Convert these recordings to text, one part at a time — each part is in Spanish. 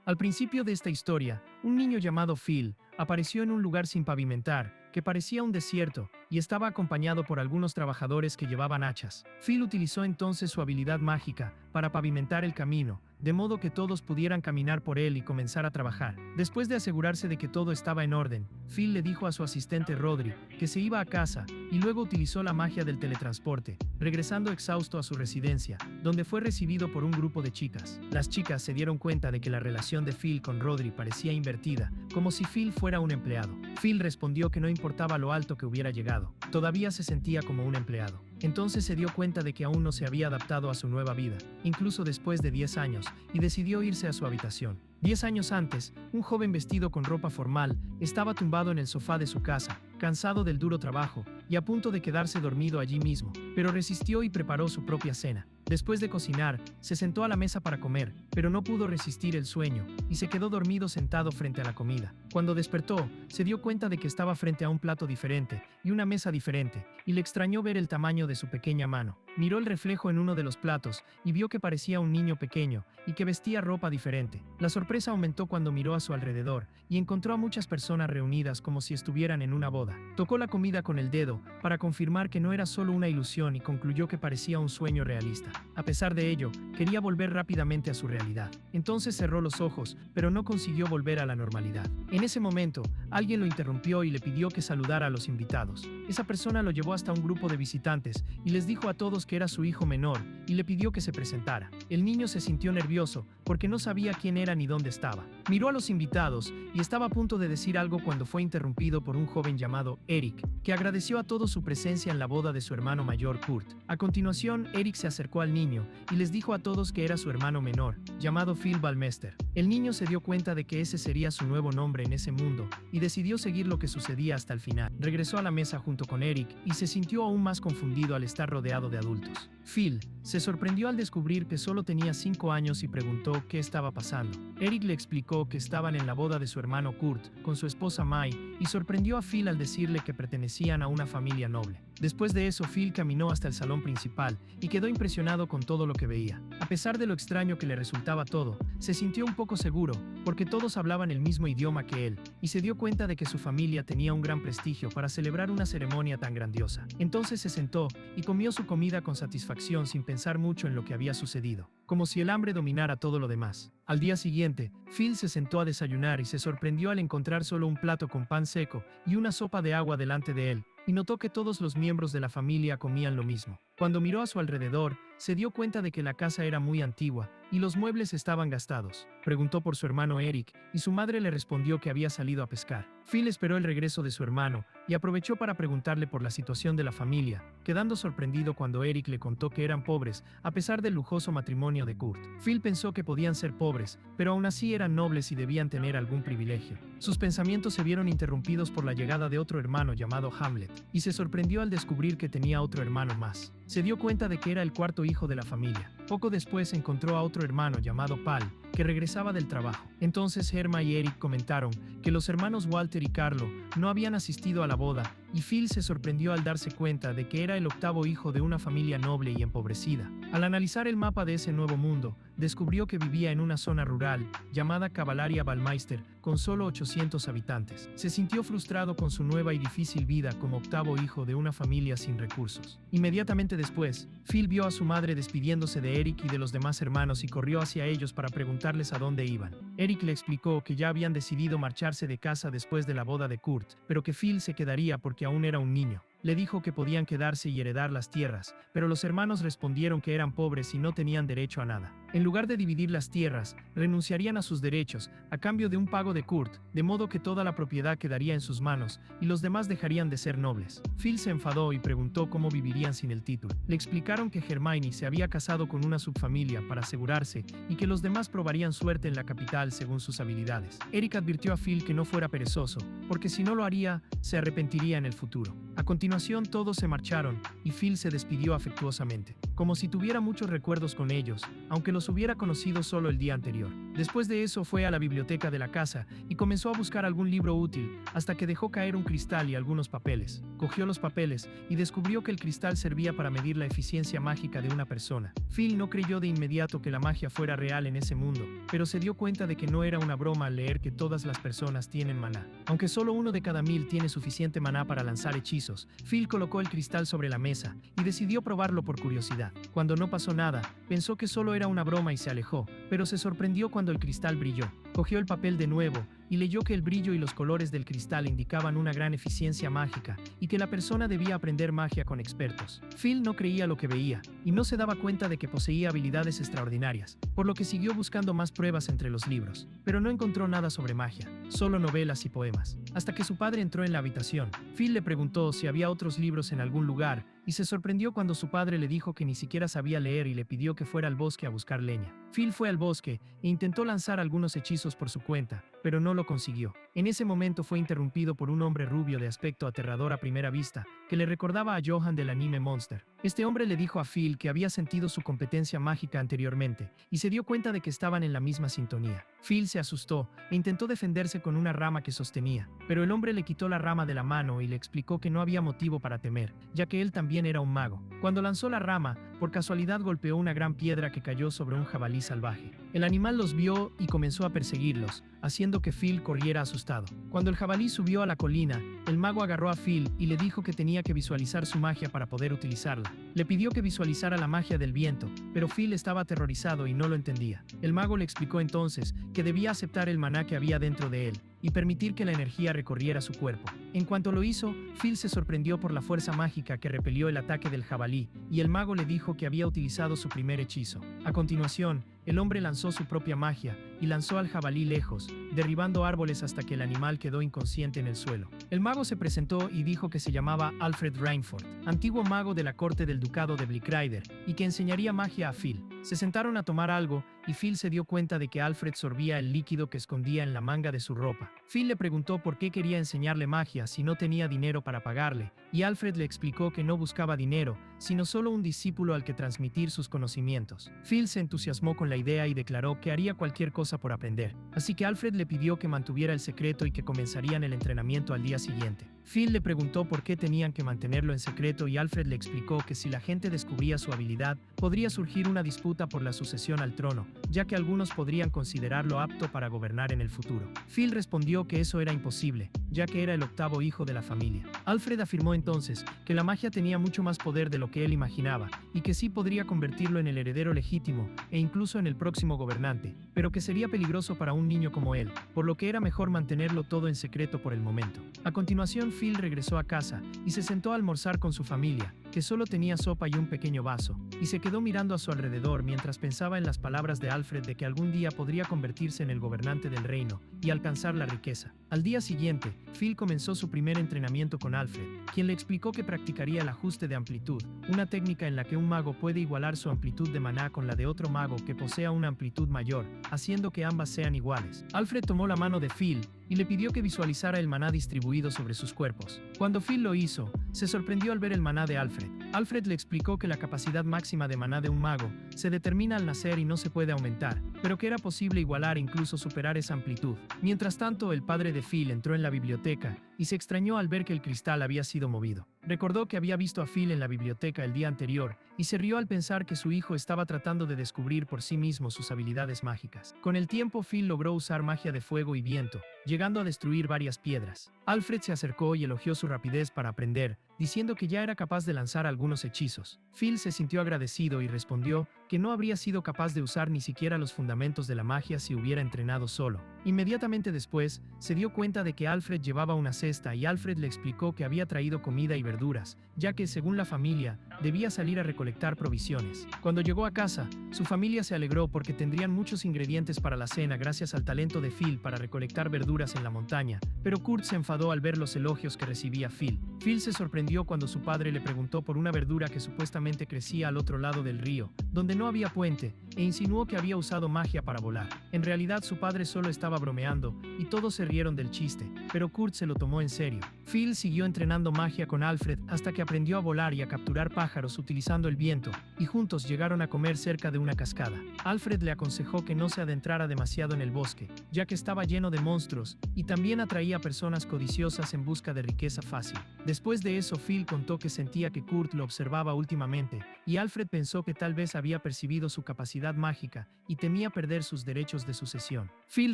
Al principio de esta historia, un niño llamado Phil apareció en un lugar sin pavimentar, que parecía un desierto, y estaba acompañado por algunos trabajadores que llevaban hachas. Phil utilizó entonces su habilidad mágica para pavimentar el camino, de modo que todos pudieran caminar por él y comenzar a trabajar. Después de asegurarse de que todo estaba en orden, Phil le dijo a su asistente Rodri que se iba a casa, y luego utilizó la magia del teletransporte, regresando exhausto a su residencia, donde fue recibido por un grupo de chicas. Las chicas se dieron cuenta de que la relación de Phil con Rodri parecía invertida, como si Phil fuera un empleado. Phil respondió que no importaba lo alto que hubiera llegado, todavía se sentía como un empleado. Entonces se dio cuenta de que aún no se había adaptado a su nueva vida, incluso después de 10 años, y decidió irse a su habitación. 10 años antes, un joven vestido con ropa formal estaba tumbado en el sofá de su casa, cansado del duro trabajo, y a punto de quedarse dormido allí mismo, pero resistió y preparó su propia cena. Después de cocinar, se sentó a la mesa para comer, pero no pudo resistir el sueño, y se quedó dormido sentado frente a la comida. Cuando despertó, se dio cuenta de que estaba frente a un plato diferente, y una mesa diferente, y le extrañó ver el tamaño de su pequeña mano. Miró el reflejo en uno de los platos, y vio que parecía un niño pequeño, y que vestía ropa diferente. La sorpresa aumentó cuando miró a su alrededor, y encontró a muchas personas reunidas como si estuvieran en una boda. Tocó la comida con el dedo, para confirmar que no era solo una ilusión, y concluyó que parecía un sueño realista. A pesar de ello, quería volver rápidamente a su realidad. Entonces cerró los ojos, pero no consiguió volver a la normalidad. En ese momento, alguien lo interrumpió y le pidió que saludara a los invitados. Esa persona lo llevó hasta un grupo de visitantes y les dijo a todos que era su hijo menor y le pidió que se presentara. El niño se sintió nervioso porque no sabía quién era ni dónde estaba. Miró a los invitados y estaba a punto de decir algo cuando fue interrumpido por un joven llamado Eric, que agradeció a todos su presencia en la boda de su hermano mayor Kurt. A continuación, Eric se acercó al niño y les dijo a todos que era su hermano menor, llamado Phil Balmester. El niño se dio cuenta de que ese sería su nuevo nombre en ese mundo y decidió seguir lo que sucedía hasta el final. Regresó a la mesa junto con Eric y se sintió aún más confundido al estar rodeado de adultos. Phil se sorprendió al descubrir que solo tenía 5 años y preguntó qué estaba pasando. Eric le explicó que estaban en la boda de su hermano Kurt con su esposa Mai y sorprendió a Phil al decirle que pertenecían a una familia noble. Después de eso, Phil caminó hasta el salón principal y quedó impresionado con todo lo que veía. A pesar de lo extraño que le resultaba todo, se sintió un poco seguro porque todos hablaban el mismo idioma que él y se dio cuenta de que su familia tenía un gran prestigio para celebrar una ceremonia tan grandiosa. Entonces se sentó y comió su comida con satisfacción sin pensar mucho en lo que había sucedido, como si el hambre dominara todo lo demás. Al día siguiente, Phil se sentó a desayunar y se sorprendió al encontrar solo un plato con pan seco y una sopa de agua delante de él, y notó que todos los miembros de la familia comían lo mismo. Cuando miró a su alrededor, se dio cuenta de que la casa era muy antigua y los muebles estaban gastados. Preguntó por su hermano Eric y su madre le respondió que había salido a pescar. Phil esperó el regreso de su hermano y aprovechó para preguntarle por la situación de la familia, quedando sorprendido cuando Eric le contó que eran pobres a pesar del lujoso matrimonio de Kurt. Phil pensó que podían ser pobres, pero aún así eran nobles y debían tener algún privilegio. Sus pensamientos se vieron interrumpidos por la llegada de otro hermano llamado Hamlet, y se sorprendió al descubrir que tenía otro hermano más. Se dio cuenta de que era el cuarto hijo de la familia. Poco después encontró a otro hermano llamado Pal, que regresaba del trabajo. Entonces Herma y Eric comentaron que los hermanos Walter y Carlo no habían asistido a la boda, y Phil se sorprendió al darse cuenta de que era el octavo hijo de una familia noble y empobrecida. Al analizar el mapa de ese nuevo mundo, descubrió que vivía en una zona rural, llamada Cavalaria Balmeister, con solo 800 habitantes. Se sintió frustrado con su nueva y difícil vida como octavo hijo de una familia sin recursos. Inmediatamente después, Phil vio a su madre despidiéndose de Eric y de los demás hermanos y corrió hacia ellos para preguntarles a dónde iban. Eric le explicó que ya habían decidido marcharse de casa después de la boda de Kurt, pero que Phil se quedaría porque aún era un niño. Le dijo que podían quedarse y heredar las tierras, pero los hermanos respondieron que eran pobres y no tenían derecho a nada. En lugar de dividir las tierras, renunciarían a sus derechos a cambio de un pago de Kurt, de modo que toda la propiedad quedaría en sus manos y los demás dejarían de ser nobles. Phil se enfadó y preguntó cómo vivirían sin el título. Le explicaron que Hermione se había casado con una subfamilia para asegurarse y que los demás probarían suerte en la capital según sus habilidades. Eric advirtió a Phil que no fuera perezoso, porque si no lo haría, se arrepentiría en el futuro. A continuación todos se marcharon y Phil se despidió afectuosamente. como si tuviera muchos recuerdos con ellos, aunque los hubiera conocido solo el día anterior. Después de eso fue a la biblioteca de la casa y comenzó a buscar algún libro útil, hasta que dejó caer un cristal y algunos papeles. Cogió los papeles y descubrió que el cristal servía para medir la eficiencia mágica de una persona. Phil no creyó de inmediato que la magia fuera real en ese mundo, pero se dio cuenta de que no era una broma al leer que todas las personas tienen maná. Aunque solo 1 de cada 1000 tiene suficiente maná para lanzar hechizos, Phil colocó el cristal sobre la mesa y decidió probarlo por curiosidad. Cuando no pasó nada, pensó que solo era una broma y se alejó, pero se sorprendió cuando el cristal brilló. Cogió el papel de nuevo y leyó que el brillo y los colores del cristal indicaban una gran eficiencia mágica y que la persona debía aprender magia con expertos. Phil no creía lo que veía y no se daba cuenta de que poseía habilidades extraordinarias, por lo que siguió buscando más pruebas entre los libros, pero no encontró nada sobre magia, solo novelas y poemas. Hasta que su padre entró en la habitación, Phil le preguntó si había otros libros en algún lugar y se sorprendió cuando su padre le dijo que ni siquiera sabía leer y le pidió que fuera al bosque a buscar leña. Phil fue al bosque e intentó lanzar algunos hechizos por su cuenta, pero no lo consiguió. En ese momento fue interrumpido por un hombre rubio de aspecto aterrador a primera vista, que le recordaba a Johan del anime Monster. Este hombre le dijo a Phil que había sentido su competencia mágica anteriormente, y se dio cuenta de que estaban en la misma sintonía. Phil se asustó e intentó defenderse con una rama que sostenía, pero el hombre le quitó la rama de la mano y le explicó que no había motivo para temer, ya que él también era un mago. Cuando lanzó la rama, por casualidad golpeó una gran piedra que cayó sobre un jabalí salvaje. El animal los vio y comenzó a perseguirlos, haciendo que Phil corriera asustado. Cuando el jabalí subió a la colina, el mago agarró a Phil y le dijo que tenía que visualizar su magia para poder utilizarla. Le pidió que visualizara la magia del viento, pero Phil estaba aterrorizado y no lo entendía. El mago le explicó entonces que debía aceptar el maná que había dentro de él y permitir que la energía recorriera su cuerpo. En cuanto lo hizo, Phil se sorprendió por la fuerza mágica que repelió el ataque del jabalí, y el mago le dijo que había utilizado su primer hechizo. A continuación, el hombre lanzó su propia magia y lanzó al jabalí lejos, derribando árboles hasta que el animal quedó inconsciente en el suelo. El mago se presentó y dijo que se llamaba Alfred Reinford, antiguo mago de la corte del ducado de Blickrider, y que enseñaría magia a Phil. Se sentaron a tomar algo y Phil se dio cuenta de que Alfred sorbía el líquido que escondía en la manga de su ropa. Phil le preguntó por qué quería enseñarle magia si no tenía dinero para pagarle, y Alfred le explicó que no buscaba dinero, sino solo un discípulo al que transmitir sus conocimientos. Phil se entusiasmó con la idea y declaró que haría cualquier cosa por aprender, así que Alfred le pidió que mantuviera el secreto y que comenzarían el entrenamiento al día siguiente. Phil le preguntó por qué tenían que mantenerlo en secreto y Alfred le explicó que si la gente descubría su habilidad, podría surgir una disputa por la sucesión al trono, ya que algunos podrían considerarlo apto para gobernar en el futuro. Phil respondió que eso era imposible, ya que era el octavo hijo de la familia. Alfred afirmó entonces que la magia tenía mucho más poder de lo que él imaginaba, y que sí podría convertirlo en el heredero legítimo e incluso en el próximo gobernante, pero que sería peligroso para un niño como él, por lo que era mejor mantenerlo todo en secreto por el momento. A continuación, Phil regresó a casa y se sentó a almorzar con su familia, que solo tenía sopa y un pequeño vaso, y se quedó mirando a su alrededor mientras pensaba en las palabras de Alfred de que algún día podría convertirse en el gobernante del reino y alcanzar la riqueza. Al día siguiente, Phil comenzó su primer entrenamiento con Alfred, quien le explicó que practicaría el ajuste de amplitud, una técnica en la que un mago puede igualar su amplitud de maná con la de otro mago que posea una amplitud mayor, haciendo que ambas sean iguales. Alfred tomó la mano de Phil y le pidió que visualizara el maná distribuido sobre sus cuerpos. Cuando Phil lo hizo, se sorprendió al ver el maná de Alfred. Alfred le explicó que la capacidad máxima de maná de un mago se determina al nacer y no se puede aumentar, pero que era posible igualar e incluso superar esa amplitud. Mientras tanto, el padre de Phil entró en la biblioteca y se extrañó al ver que el cristal había sido movido. Recordó que había visto a Phil en la biblioteca el día anterior y se rió al pensar que su hijo estaba tratando de descubrir por sí mismo sus habilidades mágicas. Con el tiempo, Phil logró usar magia de fuego y viento, llegando a destruir varias piedras. Alfred se acercó y elogió su rapidez para aprender, diciendo que ya era capaz de lanzar algunos hechizos. Phil se sintió agradecido y respondió que no habría sido capaz de usar ni siquiera los fundamentos de la magia si hubiera entrenado solo. Inmediatamente después, se dio cuenta de que Alfred llevaba una cesta y Alfred le explicó que había traído comida y verduras, ya que, según la familia, debía salir a recolectar provisiones. Cuando llegó a casa, su familia se alegró porque tendrían muchos ingredientes para la cena gracias al talento de Phil para recolectar verduras en la montaña, pero Kurt se enfadó al ver los elogios que recibía Phil. Phil se sorprendió cuando su padre le preguntó por una verdura que supuestamente crecía al otro lado del río, donde no había puente, e insinuó que había usado magia para volar. En realidad, su padre solo estaba estaba bromeando, y todos se rieron del chiste, pero Kurt se lo tomó en serio. Phil siguió entrenando magia con Alfred hasta que aprendió a volar y a capturar pájaros utilizando el viento, y juntos llegaron a comer cerca de una cascada. Alfred le aconsejó que no se adentrara demasiado en el bosque, ya que estaba lleno de monstruos, y también atraía a personas codiciosas en busca de riqueza fácil. Después de eso, Phil contó que sentía que Kurt lo observaba últimamente, y Alfred pensó que tal vez había percibido su capacidad mágica y temía perder sus derechos de sucesión. Phil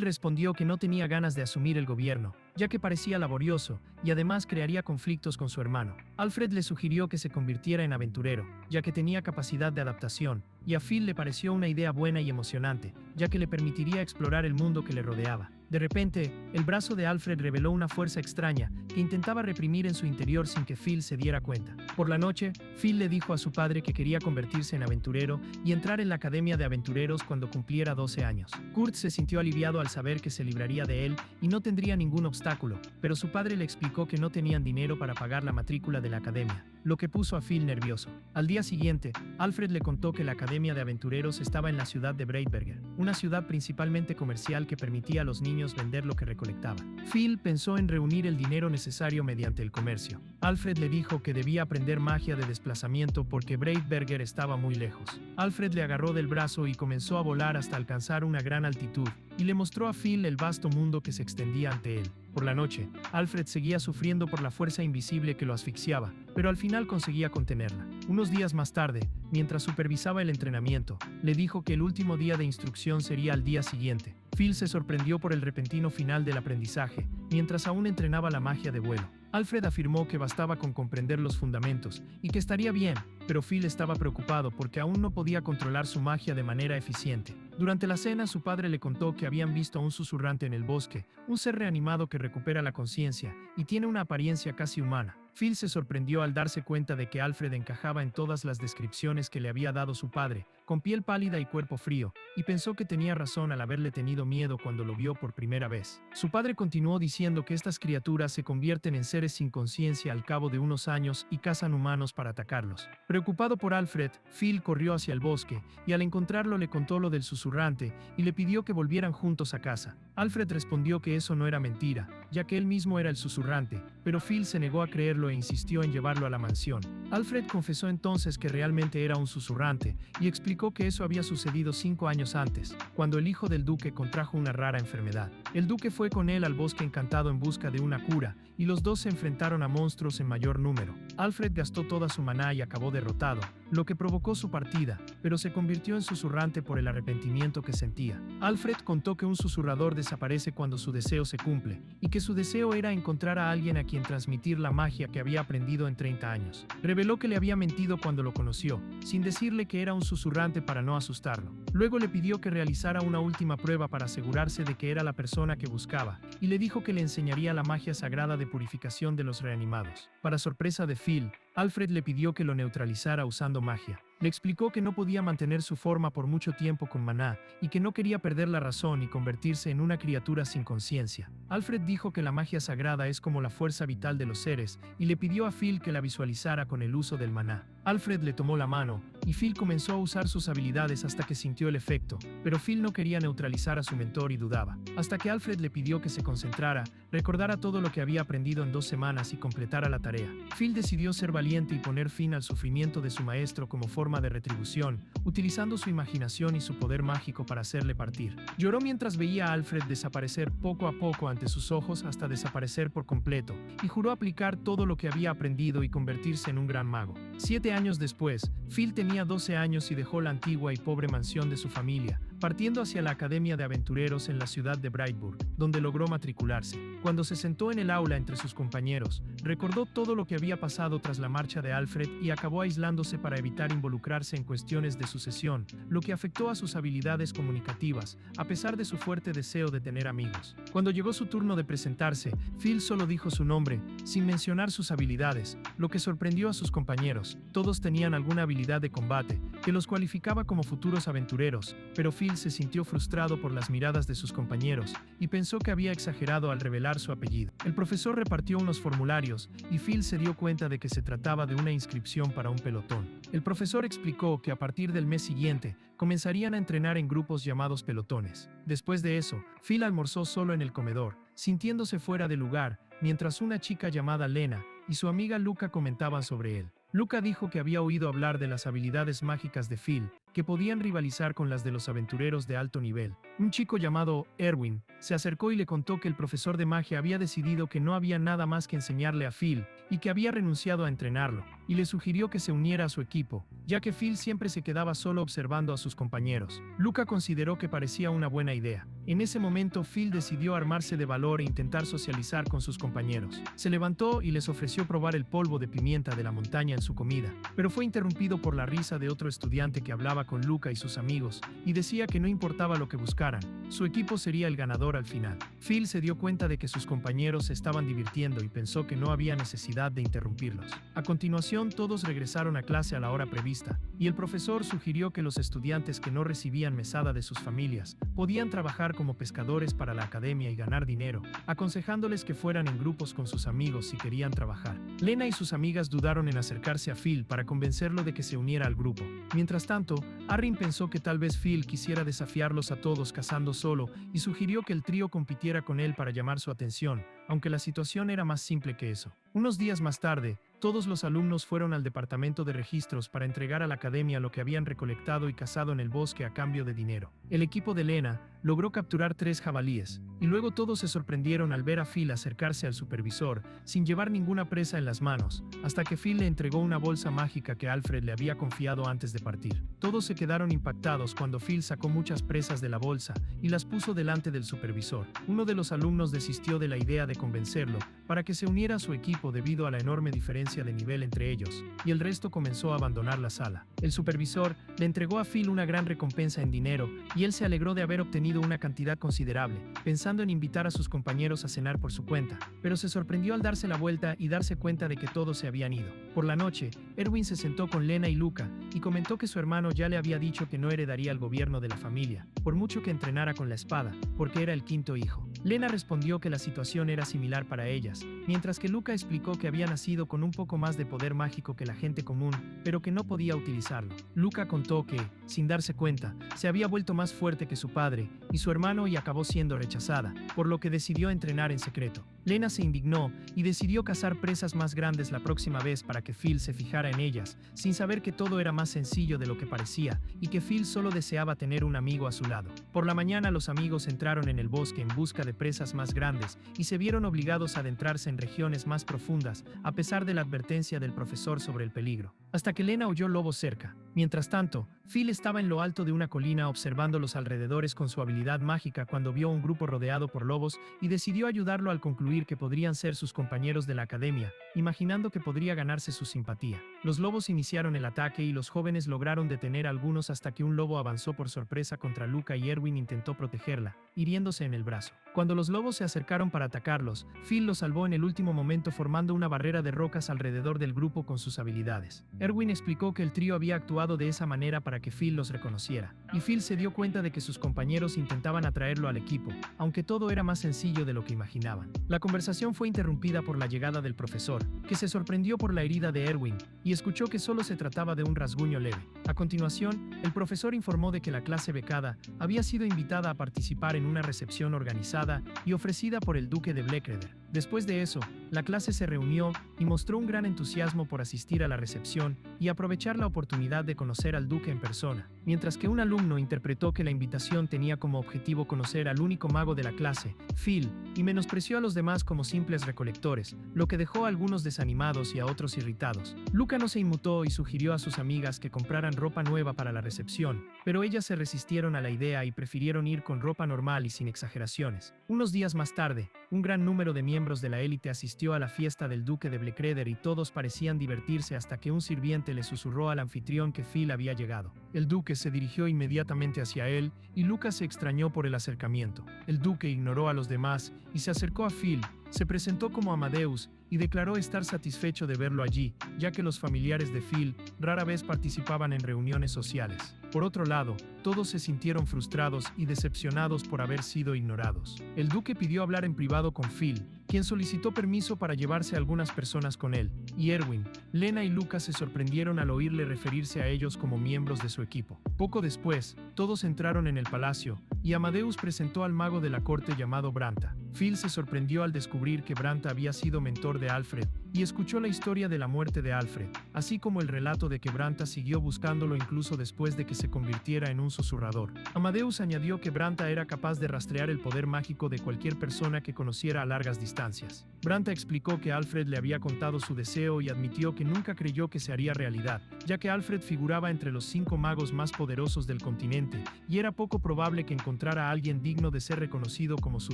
respondió que no tenía ganas de asumir el gobierno, ya que parecía laborioso y además crearía conflictos con su hermano. Alfred le sugirió que se convirtiera en aventurero, ya que tenía capacidad de adaptación, y a Phil le pareció una idea buena y emocionante, ya que le permitiría explorar el mundo que le rodeaba. De repente, el brazo de Alfred reveló una fuerza extraña que intentaba reprimir en su interior sin que Phil se diera cuenta. Por la noche, Phil le dijo a su padre que quería convertirse en aventurero y entrar en la Academia de Aventureros cuando cumpliera 12 años. Kurt se sintió aliviado al saber que se libraría de él y no tendría ningún obstáculo, pero su padre le explicó que no tenían dinero para pagar la matrícula de la academia, lo que puso a Phil nervioso. Al día siguiente, Alfred le contó que la Academia de Aventureros estaba en la ciudad de Breitberger, una ciudad principalmente comercial que permitía a los niños vender lo que recolectaban. Phil pensó en reunir el dinero necesario mediante el comercio. Alfred le dijo que debía aprender magia de desplazamiento porque Breitberger estaba muy lejos. Alfred le agarró del brazo y comenzó a volar hasta alcanzar una gran altitud, y le mostró a Phil el vasto mundo que se extendía ante él. Por la noche, Alfred seguía sufriendo por la fuerza invisible que lo asfixiaba, pero al final conseguía contenerla. Unos días más tarde, mientras supervisaba el entrenamiento, le dijo que el último día de instrucción sería al día siguiente. Phil se sorprendió por el repentino final del aprendizaje, mientras aún entrenaba la magia de vuelo. Alfred afirmó que bastaba con comprender los fundamentos y que estaría bien, pero Phil estaba preocupado porque aún no podía controlar su magia de manera eficiente. Durante la cena, su padre le contó que habían visto a un susurrante en el bosque, un ser reanimado que recupera la conciencia y tiene una apariencia casi humana. Phil se sorprendió al darse cuenta de que Alfred encajaba en todas las descripciones que le había dado su padre, con piel pálida y cuerpo frío, y pensó que tenía razón al haberle tenido miedo cuando lo vio por primera vez. Su padre continuó diciendo que estas criaturas se convierten en seres sin conciencia al cabo de unos años y cazan humanos para atacarlos. Preocupado por Alfred, Phil corrió hacia el bosque, y al encontrarlo le contó lo del susurrante y le pidió que volvieran juntos a casa. Alfred respondió que eso no era mentira, ya que él mismo era el susurrante, pero Phil se negó a creerlo e insistió en llevarlo a la mansión. Alfred confesó entonces que realmente era un susurrante y explicó que eso había sucedido 5 años antes, cuando el hijo del duque contrajo una rara enfermedad. El duque fue con él al bosque encantado en busca de una cura, y los dos se enfrentaron a monstruos en mayor número. Alfred gastó toda su maná y acabó derrotado, lo que provocó su partida, pero se convirtió en susurrante por el arrepentimiento que sentía. Alfred contó que un susurrador desaparece cuando su deseo se cumple, y que su deseo era encontrar a alguien a quien transmitir la magia que había aprendido en 30 años. Reveló que le había mentido cuando lo conoció, sin decirle que era un susurrante para no asustarlo. Luego le pidió que realizara una última prueba para asegurarse de que era la persona que buscaba, y le dijo que le enseñaría la magia sagrada de purificación de los reanimados. Para sorpresa de Phil, Alfred le pidió que lo neutralizara usando magia. Le explicó que no podía mantener su forma por mucho tiempo con maná y que no quería perder la razón y convertirse en una criatura sin conciencia. Alfred dijo que la magia sagrada es como la fuerza vital de los seres y le pidió a Phil que la visualizara con el uso del maná. Alfred le tomó la mano y Phil comenzó a usar sus habilidades hasta que sintió el efecto, pero Phil no quería neutralizar a su mentor y dudaba. Hasta que Alfred le pidió que se concentrara, recordara todo lo que había aprendido en 2 semanas y completara la tarea. Phil decidió ser valiente y poner fin al sufrimiento de su maestro como forma de retribución, utilizando su imaginación y su poder mágico para hacerle partir. Lloró mientras veía a Alfred desaparecer poco a poco ante sus ojos hasta desaparecer por completo, y juró aplicar todo lo que había aprendido y convertirse en un gran mago. 7 años después, Phil tenía 12 años y dejó la antigua y pobre mansión de su familia, partiendo hacia la Academia de Aventureros en la ciudad de Breitburg, donde logró matricularse. Cuando se sentó en el aula entre sus compañeros, recordó todo lo que había pasado tras la marcha de Alfred y acabó aislándose para evitar involucrarse en cuestiones de sucesión, lo que afectó a sus habilidades comunicativas, a pesar de su fuerte deseo de tener amigos. Cuando llegó su turno de presentarse, Phil solo dijo su nombre, sin mencionar sus habilidades, lo que sorprendió a sus compañeros. Todos tenían alguna habilidad de combate, que los cualificaba como futuros aventureros, pero Phil Phil se sintió frustrado por las miradas de sus compañeros y pensó que había exagerado al revelar su apellido. El profesor repartió unos formularios y Phil se dio cuenta de que se trataba de una inscripción para un pelotón. El profesor explicó que a partir del mes siguiente comenzarían a entrenar en grupos llamados pelotones. Después de eso, Phil almorzó solo en el comedor, sintiéndose fuera de lugar, mientras una chica llamada Lena y su amiga Luca comentaban sobre él. Luca dijo que había oído hablar de las habilidades mágicas de Phil, que podían rivalizar con las de los aventureros de alto nivel. Un chico llamado Erwin se acercó y le contó que el profesor de magia había decidido que no había nada más que enseñarle a Phil y que había renunciado a entrenarlo, y le sugirió que se uniera a su equipo, ya que Phil siempre se quedaba solo observando a sus compañeros. Luca consideró que parecía una buena idea. En ese momento, Phil decidió armarse de valor e intentar socializar con sus compañeros. Se levantó y les ofreció probar el polvo de pimienta de la montaña en su comida, pero fue interrumpido por la risa de otro estudiante que hablaba con Luca y sus amigos, y decía que no importaba lo que buscaran, su equipo sería el ganador al final. Phil se dio cuenta de que sus compañeros se estaban divirtiendo y pensó que no había necesidad de interrumpirlos. A continuación, todos regresaron a clase a la hora prevista, y el profesor sugirió que los estudiantes que no recibían mesada de sus familias podían trabajar como pescadores para la academia y ganar dinero, aconsejándoles que fueran en grupos con sus amigos si querían trabajar. Lena y sus amigas dudaron en acercarse a Phil para convencerlo de que se uniera al grupo. Mientras tanto, Arryn pensó que tal vez Phil quisiera desafiarlos a todos cazando solo y sugirió que el trío compitiera con él para llamar su atención, aunque la situación era más simple que eso. Unos días más tarde, todos los alumnos fueron al departamento de registros para entregar a la academia lo que habían recolectado y cazado en el bosque a cambio de dinero. El equipo de Lena logró capturar 3 jabalíes, y luego todos se sorprendieron al ver a Phil acercarse al supervisor sin llevar ninguna presa en las manos, hasta que Phil le entregó una bolsa mágica que Alfred le había confiado antes de partir. Todos se quedaron impactados cuando Phil sacó muchas presas de la bolsa y las puso delante del supervisor. Uno de los alumnos desistió de la idea de convencerlo para que se uniera a su equipo debido a la enorme diferencia de nivel entre ellos, y el resto comenzó a abandonar la sala. El supervisor le entregó a Phil una gran recompensa en dinero, y él se alegró de haber obtenido una cantidad considerable, pensando en invitar a sus compañeros a cenar por su cuenta, pero se sorprendió al darse la vuelta y darse cuenta de que todos se habían ido. Por la noche, Erwin se sentó con Lena y Luca, y comentó que su hermano ya le había dicho que no heredaría el gobierno de la familia, por mucho que entrenara con la espada, porque era el 5º hijo. Lena respondió que la situación era similar para ellas, mientras que Luca explicó que había nacido con un poco más de poder mágico que la gente común, pero que no podía utilizarlo. Luca contó que, sin darse cuenta, se había vuelto más fuerte que su padre y su hermano y acabó siendo rechazada, por lo que decidió entrenar en secreto. Lena se indignó y decidió cazar presas más grandes la próxima vez para que Phil se fijara en ellas, sin saber que todo era más sencillo de lo que parecía y que Phil solo deseaba tener un amigo a su lado. Por la mañana los amigos entraron en el bosque en busca de presas más grandes y se vieron obligados a adentrarse en regiones más profundas, a pesar de la advertencia del profesor sobre el peligro, hasta que Lena oyó lobos cerca. Mientras tanto, Phil estaba en lo alto de una colina observando los alrededores con su habilidad mágica cuando vio un grupo rodeado por lobos y decidió ayudarlo al concluir que podrían ser sus compañeros de la academia, imaginando que podría ganarse su simpatía. Los lobos iniciaron el ataque y los jóvenes lograron detener a algunos hasta que un lobo avanzó por sorpresa contra Luca y Erwin intentó protegerla, hiriéndose en el brazo. Cuando los lobos se acercaron para atacarlos, Phil los salvó en el último momento formando una barrera de rocas alrededor del grupo con sus habilidades. Erwin explicó que el trío había actuado de esa manera para que Phil los reconociera, y Phil se dio cuenta de que sus compañeros intentaban atraerlo al equipo, aunque todo era más sencillo de lo que imaginaban. La conversación fue interrumpida por la llegada del profesor, que se sorprendió por la herida de Erwin, y escuchó que solo se trataba de un rasguño leve. A continuación, el profesor informó de que la clase becada había sido invitada a participar en una recepción organizada y ofrecida por el duque de Bleckreder. Después de eso, la clase se reunió y mostró un gran entusiasmo por asistir a la recepción y aprovechar la oportunidad de conocer al duque en persona, mientras que un alumno interpretó que la invitación tenía como objetivo conocer al único mago de la clase, Phil, y menospreció a los demás como simples recolectores, lo que dejó a algunos desanimados y a otros irritados. Luca no se inmutó y sugirió a sus amigas que compraran ropa nueva para la recepción, pero ellas se resistieron a la idea y prefirieron ir con ropa normal y sin exageraciones. Unos días más tarde, un gran número de miembros de la élite asistió a la fiesta del duque de Bleckreder y todos parecían divertirse hasta que un sirviente le susurró al anfitrión que Phil había llegado. El duque se dirigió inmediatamente hacia él y Luca se extrañó por el acercamiento. El duque ignoró a los demás y se acercó a Phil, Se presentó como Amadeus y declaró estar satisfecho de verlo allí, ya que los familiares de Phil rara vez participaban en reuniones sociales. Por otro lado, todos se sintieron frustrados y decepcionados por haber sido ignorados. El duque pidió hablar en privado con Phil, quien solicitó permiso para llevarse a algunas personas con él, y Erwin, Lena y Lucas se sorprendieron al oírle referirse a ellos como miembros de su equipo. Poco después, todos entraron en el palacio, y Amadeus presentó al mago de la corte llamado Branta. Phil se sorprendió al descubrir que Branta había sido mentor de Alfred, y escuchó la historia de la muerte de Alfred, así como el relato de que Branta siguió buscándolo incluso después de que se convirtiera en un susurrador. Amadeus añadió que Branta era capaz de rastrear el poder mágico de cualquier persona que conociera a largas distancias. Branta explicó que Alfred le había contado su deseo y admitió que nunca creyó que se haría realidad, ya que Alfred figuraba entre los 5 magos más poderosos del continente, y era poco probable que encontrara a alguien digno de ser reconocido como su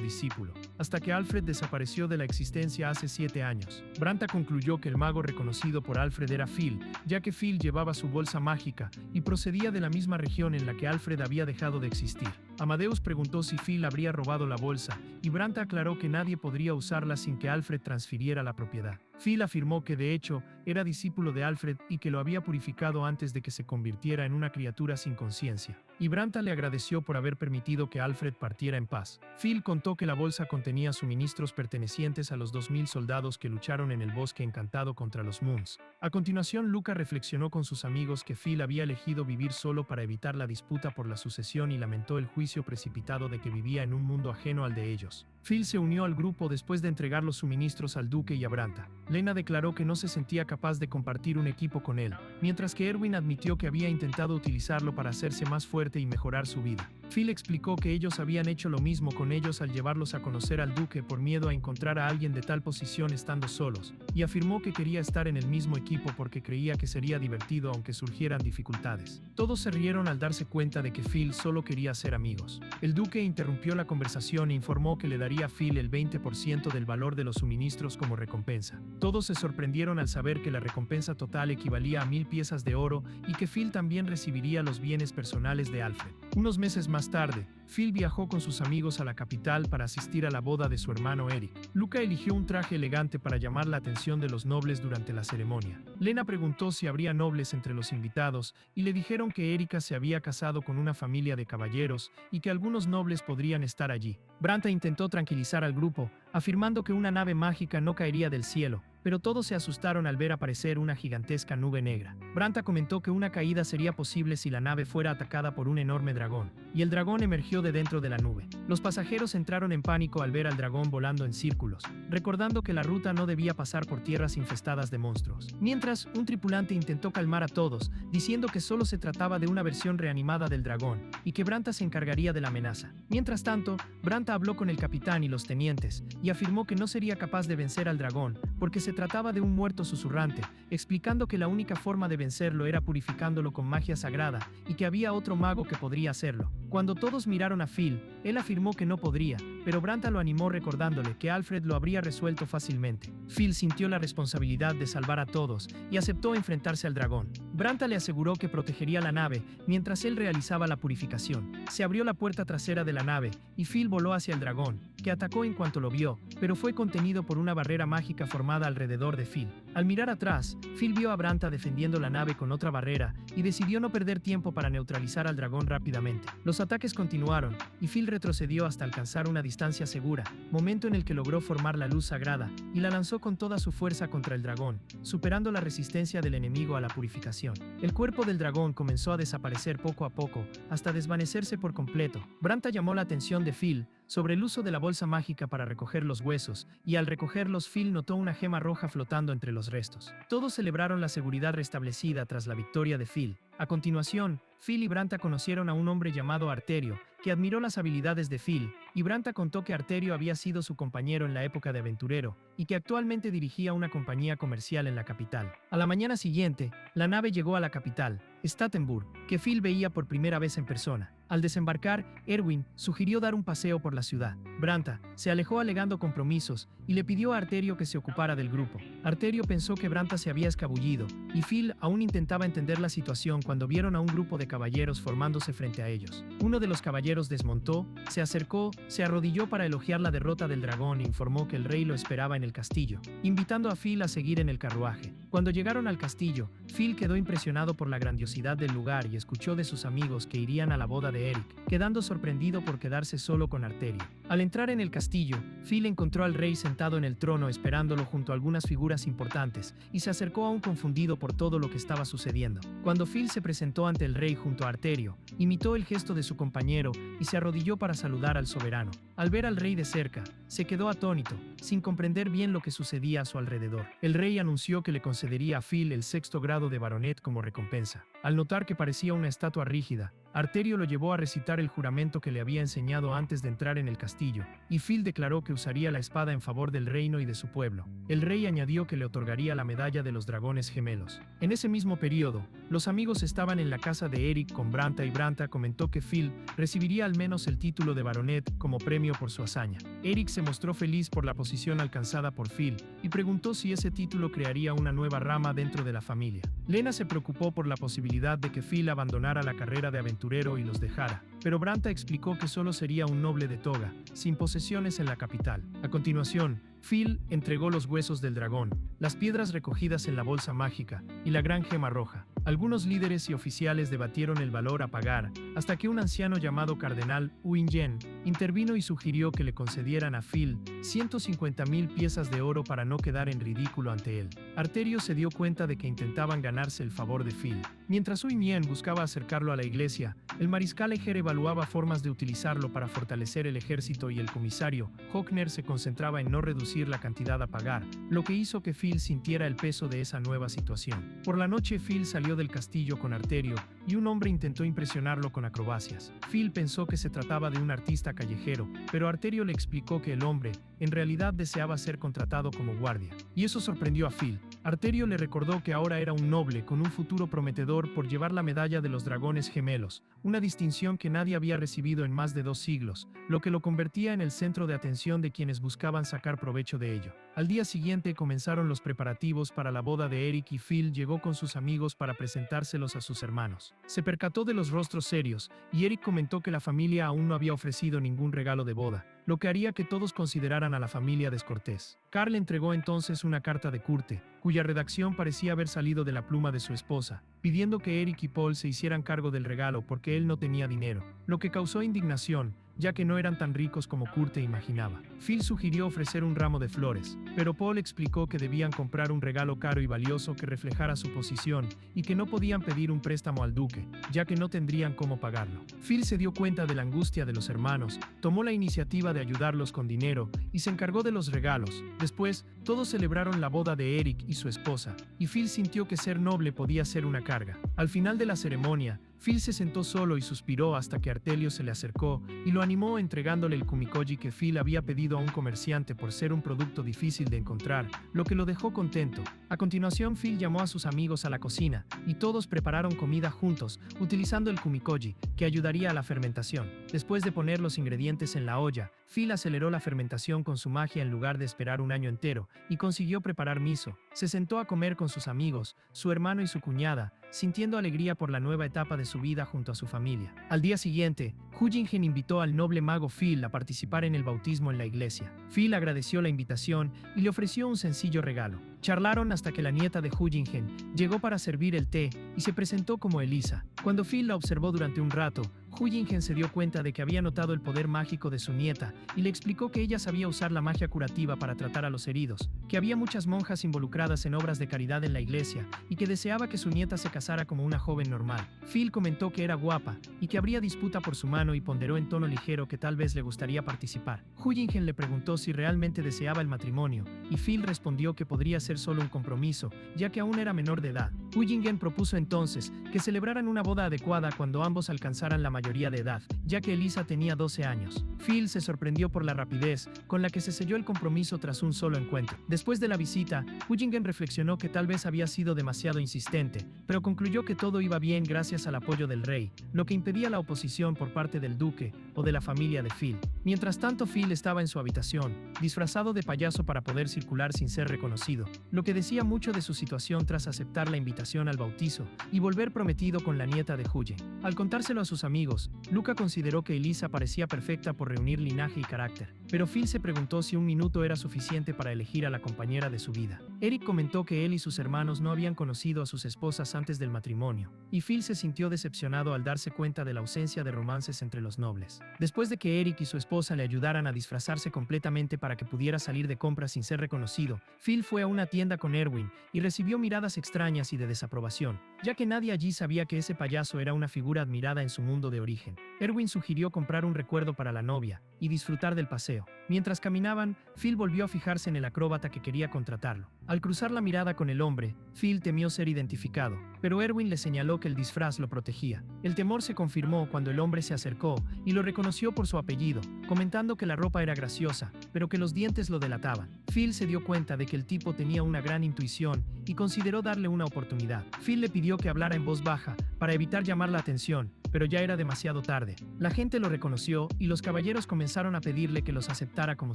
discípulo. Hasta que Alfred desapareció de la existencia hace 7 años. Branta concluyó que el mago reconocido por Alfred era Phil, ya que Phil llevaba su bolsa mágica y procedía de la misma región en la que Alfred había dejado de existir. Amadeus preguntó si Phil habría robado la bolsa, y Branta aclaró que nadie podría usarla sin que Alfred transfiriera la propiedad. Phil afirmó que de hecho era discípulo de Alfred y que lo había purificado antes de que se convirtiera en una criatura sin conciencia. Y Branta le agradeció por haber permitido que Alfred partiera en paz. Phil contó que la bolsa contenía suministros pertenecientes a los 2000 soldados que lucharon en el bosque encantado contra los Moons. A continuación, Luca reflexionó con sus amigos que Phil había elegido vivir solo para evitar la disputa por la sucesión y lamentó el juicio precipitado de que vivía en un mundo ajeno al de ellos. Phil se unió al grupo después de entregar los suministros al duque y a Branta. Lena declaró que no se sentía capaz de compartir un equipo con él, mientras que Erwin admitió que había intentado utilizarlo para hacerse más fuerte y mejorar su vida. Phil explicó que ellos habían hecho lo mismo con ellos al llevarlos a conocer al duque por miedo a encontrar a alguien de tal posición estando solos, y afirmó que quería estar en el mismo equipo porque creía que sería divertido aunque surgieran dificultades. Todos se rieron al darse cuenta de que Phil solo quería ser amigos. El duque interrumpió la conversación e informó que le daría a Phil el 20% del valor de los suministros como recompensa. Todos se sorprendieron al saber que la recompensa total equivalía a 1000 piezas de oro y que Phil también recibiría los bienes personales de Alfred. Unos meses más tarde, Phil viajó con sus amigos a la capital para asistir a la boda de su hermano Eric. Luca eligió un traje elegante para llamar la atención de los nobles durante la ceremonia. Lena preguntó si habría nobles entre los invitados y le dijeron que Erika se había casado con una familia de caballeros y que algunos nobles podrían estar allí. Branta intentó tranquilizar al grupo, afirmando que una nave mágica no caería del cielo, pero todos se asustaron al ver aparecer una gigantesca nube negra. Branta comentó que una caída sería posible si la nave fuera atacada por un enorme dragón, y el dragón emergió de dentro de la nube. Los pasajeros entraron en pánico al ver al dragón volando en círculos, recordando que la ruta no debía pasar por tierras infestadas de monstruos. Mientras, un tripulante intentó calmar a todos, diciendo que solo se trataba de una versión reanimada del dragón, y que Branta se encargaría de la amenaza. Mientras tanto, Branta habló con el capitán y los tenientes, y afirmó que no sería capaz de vencer al dragón, porque se trataba de un muerto susurrante, explicando que la única forma de vencerlo era purificándolo con magia sagrada, y que había otro mago que podría hacerlo. Cuando todos miraron a Phil, él afirmó que no podría, pero Branta lo animó recordándole que Alfred lo habría resuelto fácilmente. Phil sintió la responsabilidad de salvar a todos y aceptó enfrentarse al dragón. Branta le aseguró que protegería la nave mientras él realizaba la purificación. Se abrió la puerta trasera de la nave y Phil voló hacia el dragón, que atacó en cuanto lo vio, pero fue contenido por una barrera mágica formada alrededor de Phil. Al mirar atrás, Phil vio a Branta defendiendo la nave con otra barrera y decidió no perder tiempo para neutralizar al dragón rápidamente. Los ataques continuaron y Phil retrocedió hasta alcanzar una distancia segura, momento en el que logró formar la luz sagrada y la lanzó con toda su fuerza contra el dragón, superando la resistencia del enemigo a la purificación. El cuerpo del dragón comenzó a desaparecer poco a poco, hasta desvanecerse por completo. Branta llamó la atención de Phil sobre el uso de la bolsa mágica para recoger los huesos, y al recogerlos Phil notó una gema roja flotando entre los restos. Todos celebraron la seguridad restablecida tras la victoria de Phil. A continuación, Phil y Branta conocieron a un hombre llamado Arterio, que admiró las habilidades de Phil, y Branta contó que Arterio había sido su compañero en la época de aventurero, y que actualmente dirigía una compañía comercial en la capital. A la mañana siguiente, la nave llegó a la capital, Stattenburg, que Phil veía por primera vez en persona. Al desembarcar, Erwin sugirió dar un paseo por la ciudad. Branta se alejó alegando compromisos y le pidió a Arterio que se ocupara del grupo. Arterio pensó que Branta se había escabullido, y Phil aún intentaba entender la situación cuando vieron a un grupo de caballeros formándose frente a ellos. Uno de los caballeros caballeros desmontó, se acercó, se arrodilló para elogiar la derrota del dragón e informó que el rey lo esperaba en el castillo, invitando a Phil a seguir en el carruaje. Cuando llegaron al castillo, Phil quedó impresionado por la grandiosidad del lugar y escuchó de sus amigos que irían a la boda de Eric, quedando sorprendido por quedarse solo con Arterio. Al entrar en el castillo, Phil encontró al rey sentado en el trono esperándolo junto a algunas figuras importantes y se acercó aún confundido por todo lo que estaba sucediendo. Cuando Phil se presentó ante el rey junto a Arterio, imitó el gesto de su compañero y se arrodilló para saludar al soberano. Al ver al rey de cerca, se quedó atónito, sin comprender bien lo que sucedía a su alrededor. El rey anunció que le concedería a Phil el 6º grado de baronet como recompensa. Al notar que parecía una estatua rígida, Arterio lo llevó a recitar el juramento que le había enseñado antes de entrar en el castillo, y Phil declaró que usaría la espada en favor del reino y de su pueblo. El rey añadió que le otorgaría la medalla de los dragones gemelos. En ese mismo periodo, los amigos estaban en la casa de Eric con Branta y Branta comentó que Phil recibiría al menos el título de baronet como premio por su hazaña. Eric se mostró feliz por la posición alcanzada por Phil y preguntó si ese título crearía una nueva rama dentro de la familia. Lena se preocupó por la posibilidad de que Phil abandonara la carrera de aventurero y los dejara, pero Branta explicó que solo sería un noble de toga, sin posesiones en la capital. A continuación, Phil entregó los huesos del dragón, las piedras recogidas en la bolsa mágica y la gran gema roja. Algunos líderes y oficiales debatieron el valor a pagar, hasta que un anciano llamado Cardenal Huingen intervino y sugirió que le concedieran a Phil 150,000 piezas de oro para no quedar en ridículo ante él. Arterio se dio cuenta de que intentaban ganarse el favor de Phil. Mientras Huingen buscaba acercarlo a la iglesia, el mariscal Eger evaluaba formas de utilizarlo para fortalecer el ejército y el comisario Hockner se concentraba en no reducir la cantidad a pagar, lo que hizo que Phil sintiera el peso de esa nueva situación. Por la noche Phil salió del castillo con Arterio y un hombre intentó impresionarlo con acrobacias. Phil pensó que se trataba de un artista callejero, pero Arterio le explicó que el hombre, en realidad deseaba ser contratado como guardia. Y eso sorprendió a Phil. Arterio le recordó que ahora era un noble con un futuro prometedor por llevar la medalla de los dragones gemelos, una distinción que nadie había recibido en más de 2 siglos, lo que lo convertía en el centro de atención de quienes buscaban sacar provecho de ello. Al día siguiente comenzaron los preparativos para la boda de Eric y Phil llegó con sus amigos para presentárselos a sus hermanos. Se percató de los rostros serios y Eric comentó que la familia aún no había ofrecido ningún regalo de boda, lo que haría que todos consideraran a la familia descortés. Carl entregó entonces una carta de Curte, cuya redacción parecía haber salido de la pluma de su esposa, pidiendo que Eric y Paul se hicieran cargo del regalo porque él no tenía dinero, lo que causó indignación, ya que no eran tan ricos como Curte imaginaba. Phil sugirió ofrecer un ramo de flores, pero Paul explicó que debían comprar un regalo caro y valioso que reflejara su posición y que no podían pedir un préstamo al duque, ya que no tendrían cómo pagarlo. Phil se dio cuenta de la angustia de los hermanos, tomó la iniciativa de ayudarlos con dinero y se encargó de los regalos. Después, todos celebraron la boda de Eric y su esposa, y Phil sintió que ser noble podía ser una carga. Al final de la ceremonia, Phil se sentó solo y suspiró hasta que Artelio se le acercó y lo animó entregándole el kumikoji que Phil había pedido a un comerciante por ser un producto difícil de encontrar, lo que lo dejó contento. A continuación Phil llamó a sus amigos a la cocina y todos prepararon comida juntos, utilizando el kumikoji, que ayudaría a la fermentación. Después de poner los ingredientes en la olla, Phil aceleró la fermentación con su magia en lugar de esperar un año entero y consiguió preparar miso. Se sentó a comer con sus amigos, su hermano y su cuñada, sintiendo alegría por la nueva etapa de su vida junto a su familia. Al día siguiente, Huingen invitó al noble mago Phil a participar en el bautismo en la iglesia. Phil agradeció la invitación y le ofreció un sencillo regalo. Charlaron hasta que la nieta de Huingen llegó para servir el té y se presentó como Elisa. Cuando Phil la observó durante un rato, Huingen se dio cuenta de que había notado el poder mágico de su nieta y le explicó que ella sabía usar la magia curativa para tratar a los heridos, que había muchas monjas involucradas en obras de caridad en la iglesia y que deseaba que su nieta se casara como una joven normal. Phil comentó que era guapa y que habría disputa por su mano y ponderó en tono ligero que tal vez le gustaría participar. Huingen le preguntó si realmente deseaba el matrimonio y Phil respondió que podría ser solo un compromiso, ya que aún era menor de edad. Huingen propuso entonces que celebraran una boda adecuada cuando ambos alcanzaran la mayoría de edad, ya que Elisa tenía 12 años. Phil se sorprendió por la rapidez con la que se selló el compromiso tras un solo encuentro. Después de la visita, Huingen reflexionó que tal vez había sido demasiado insistente, pero concluyó que todo iba bien gracias al apoyo del rey, lo que impedía la oposición por parte del duque o de la familia de Phil. Mientras tanto, Phil estaba en su habitación, disfrazado de payaso para poder circular sin ser reconocido, lo que decía mucho de su situación tras aceptar la invitación al bautizo y volver prometido con la nieta de Huyen. Al contárselo a sus amigos, 2. Luca consideró que Elisa parecía perfecta por reunir linaje y carácter, pero Phil se preguntó si un minuto era suficiente para elegir a la compañera de su vida. Eric comentó que él y sus hermanos no habían conocido a sus esposas antes del matrimonio, y Phil se sintió decepcionado al darse cuenta de la ausencia de romances entre los nobles. Después de que Eric y su esposa le ayudaran a disfrazarse completamente para que pudiera salir de compras sin ser reconocido, Phil fue a una tienda con Erwin y recibió miradas extrañas y de desaprobación, ya que nadie allí sabía que ese payaso era una figura admirada en su mundo de origen. Erwin sugirió comprar un recuerdo para la novia y disfrutar del paseo. Mientras caminaban, Phil volvió a fijarse en el acróbata que quería contratarlo. Al cruzar la mirada con el hombre, Phil temió ser identificado, pero Erwin le señaló que el disfraz lo protegía. El temor se confirmó cuando el hombre se acercó y lo reconoció por su apellido, comentando que la ropa era graciosa, pero que los dientes lo delataban. Phil se dio cuenta de que el tipo tenía una gran intuición y consideró darle una oportunidad. Phil le pidió que hablara en voz baja para evitar llamar la atención, pero ya era demasiado tarde. La gente lo reconoció y los caballeros comenzaron a pedirle que los aceptara como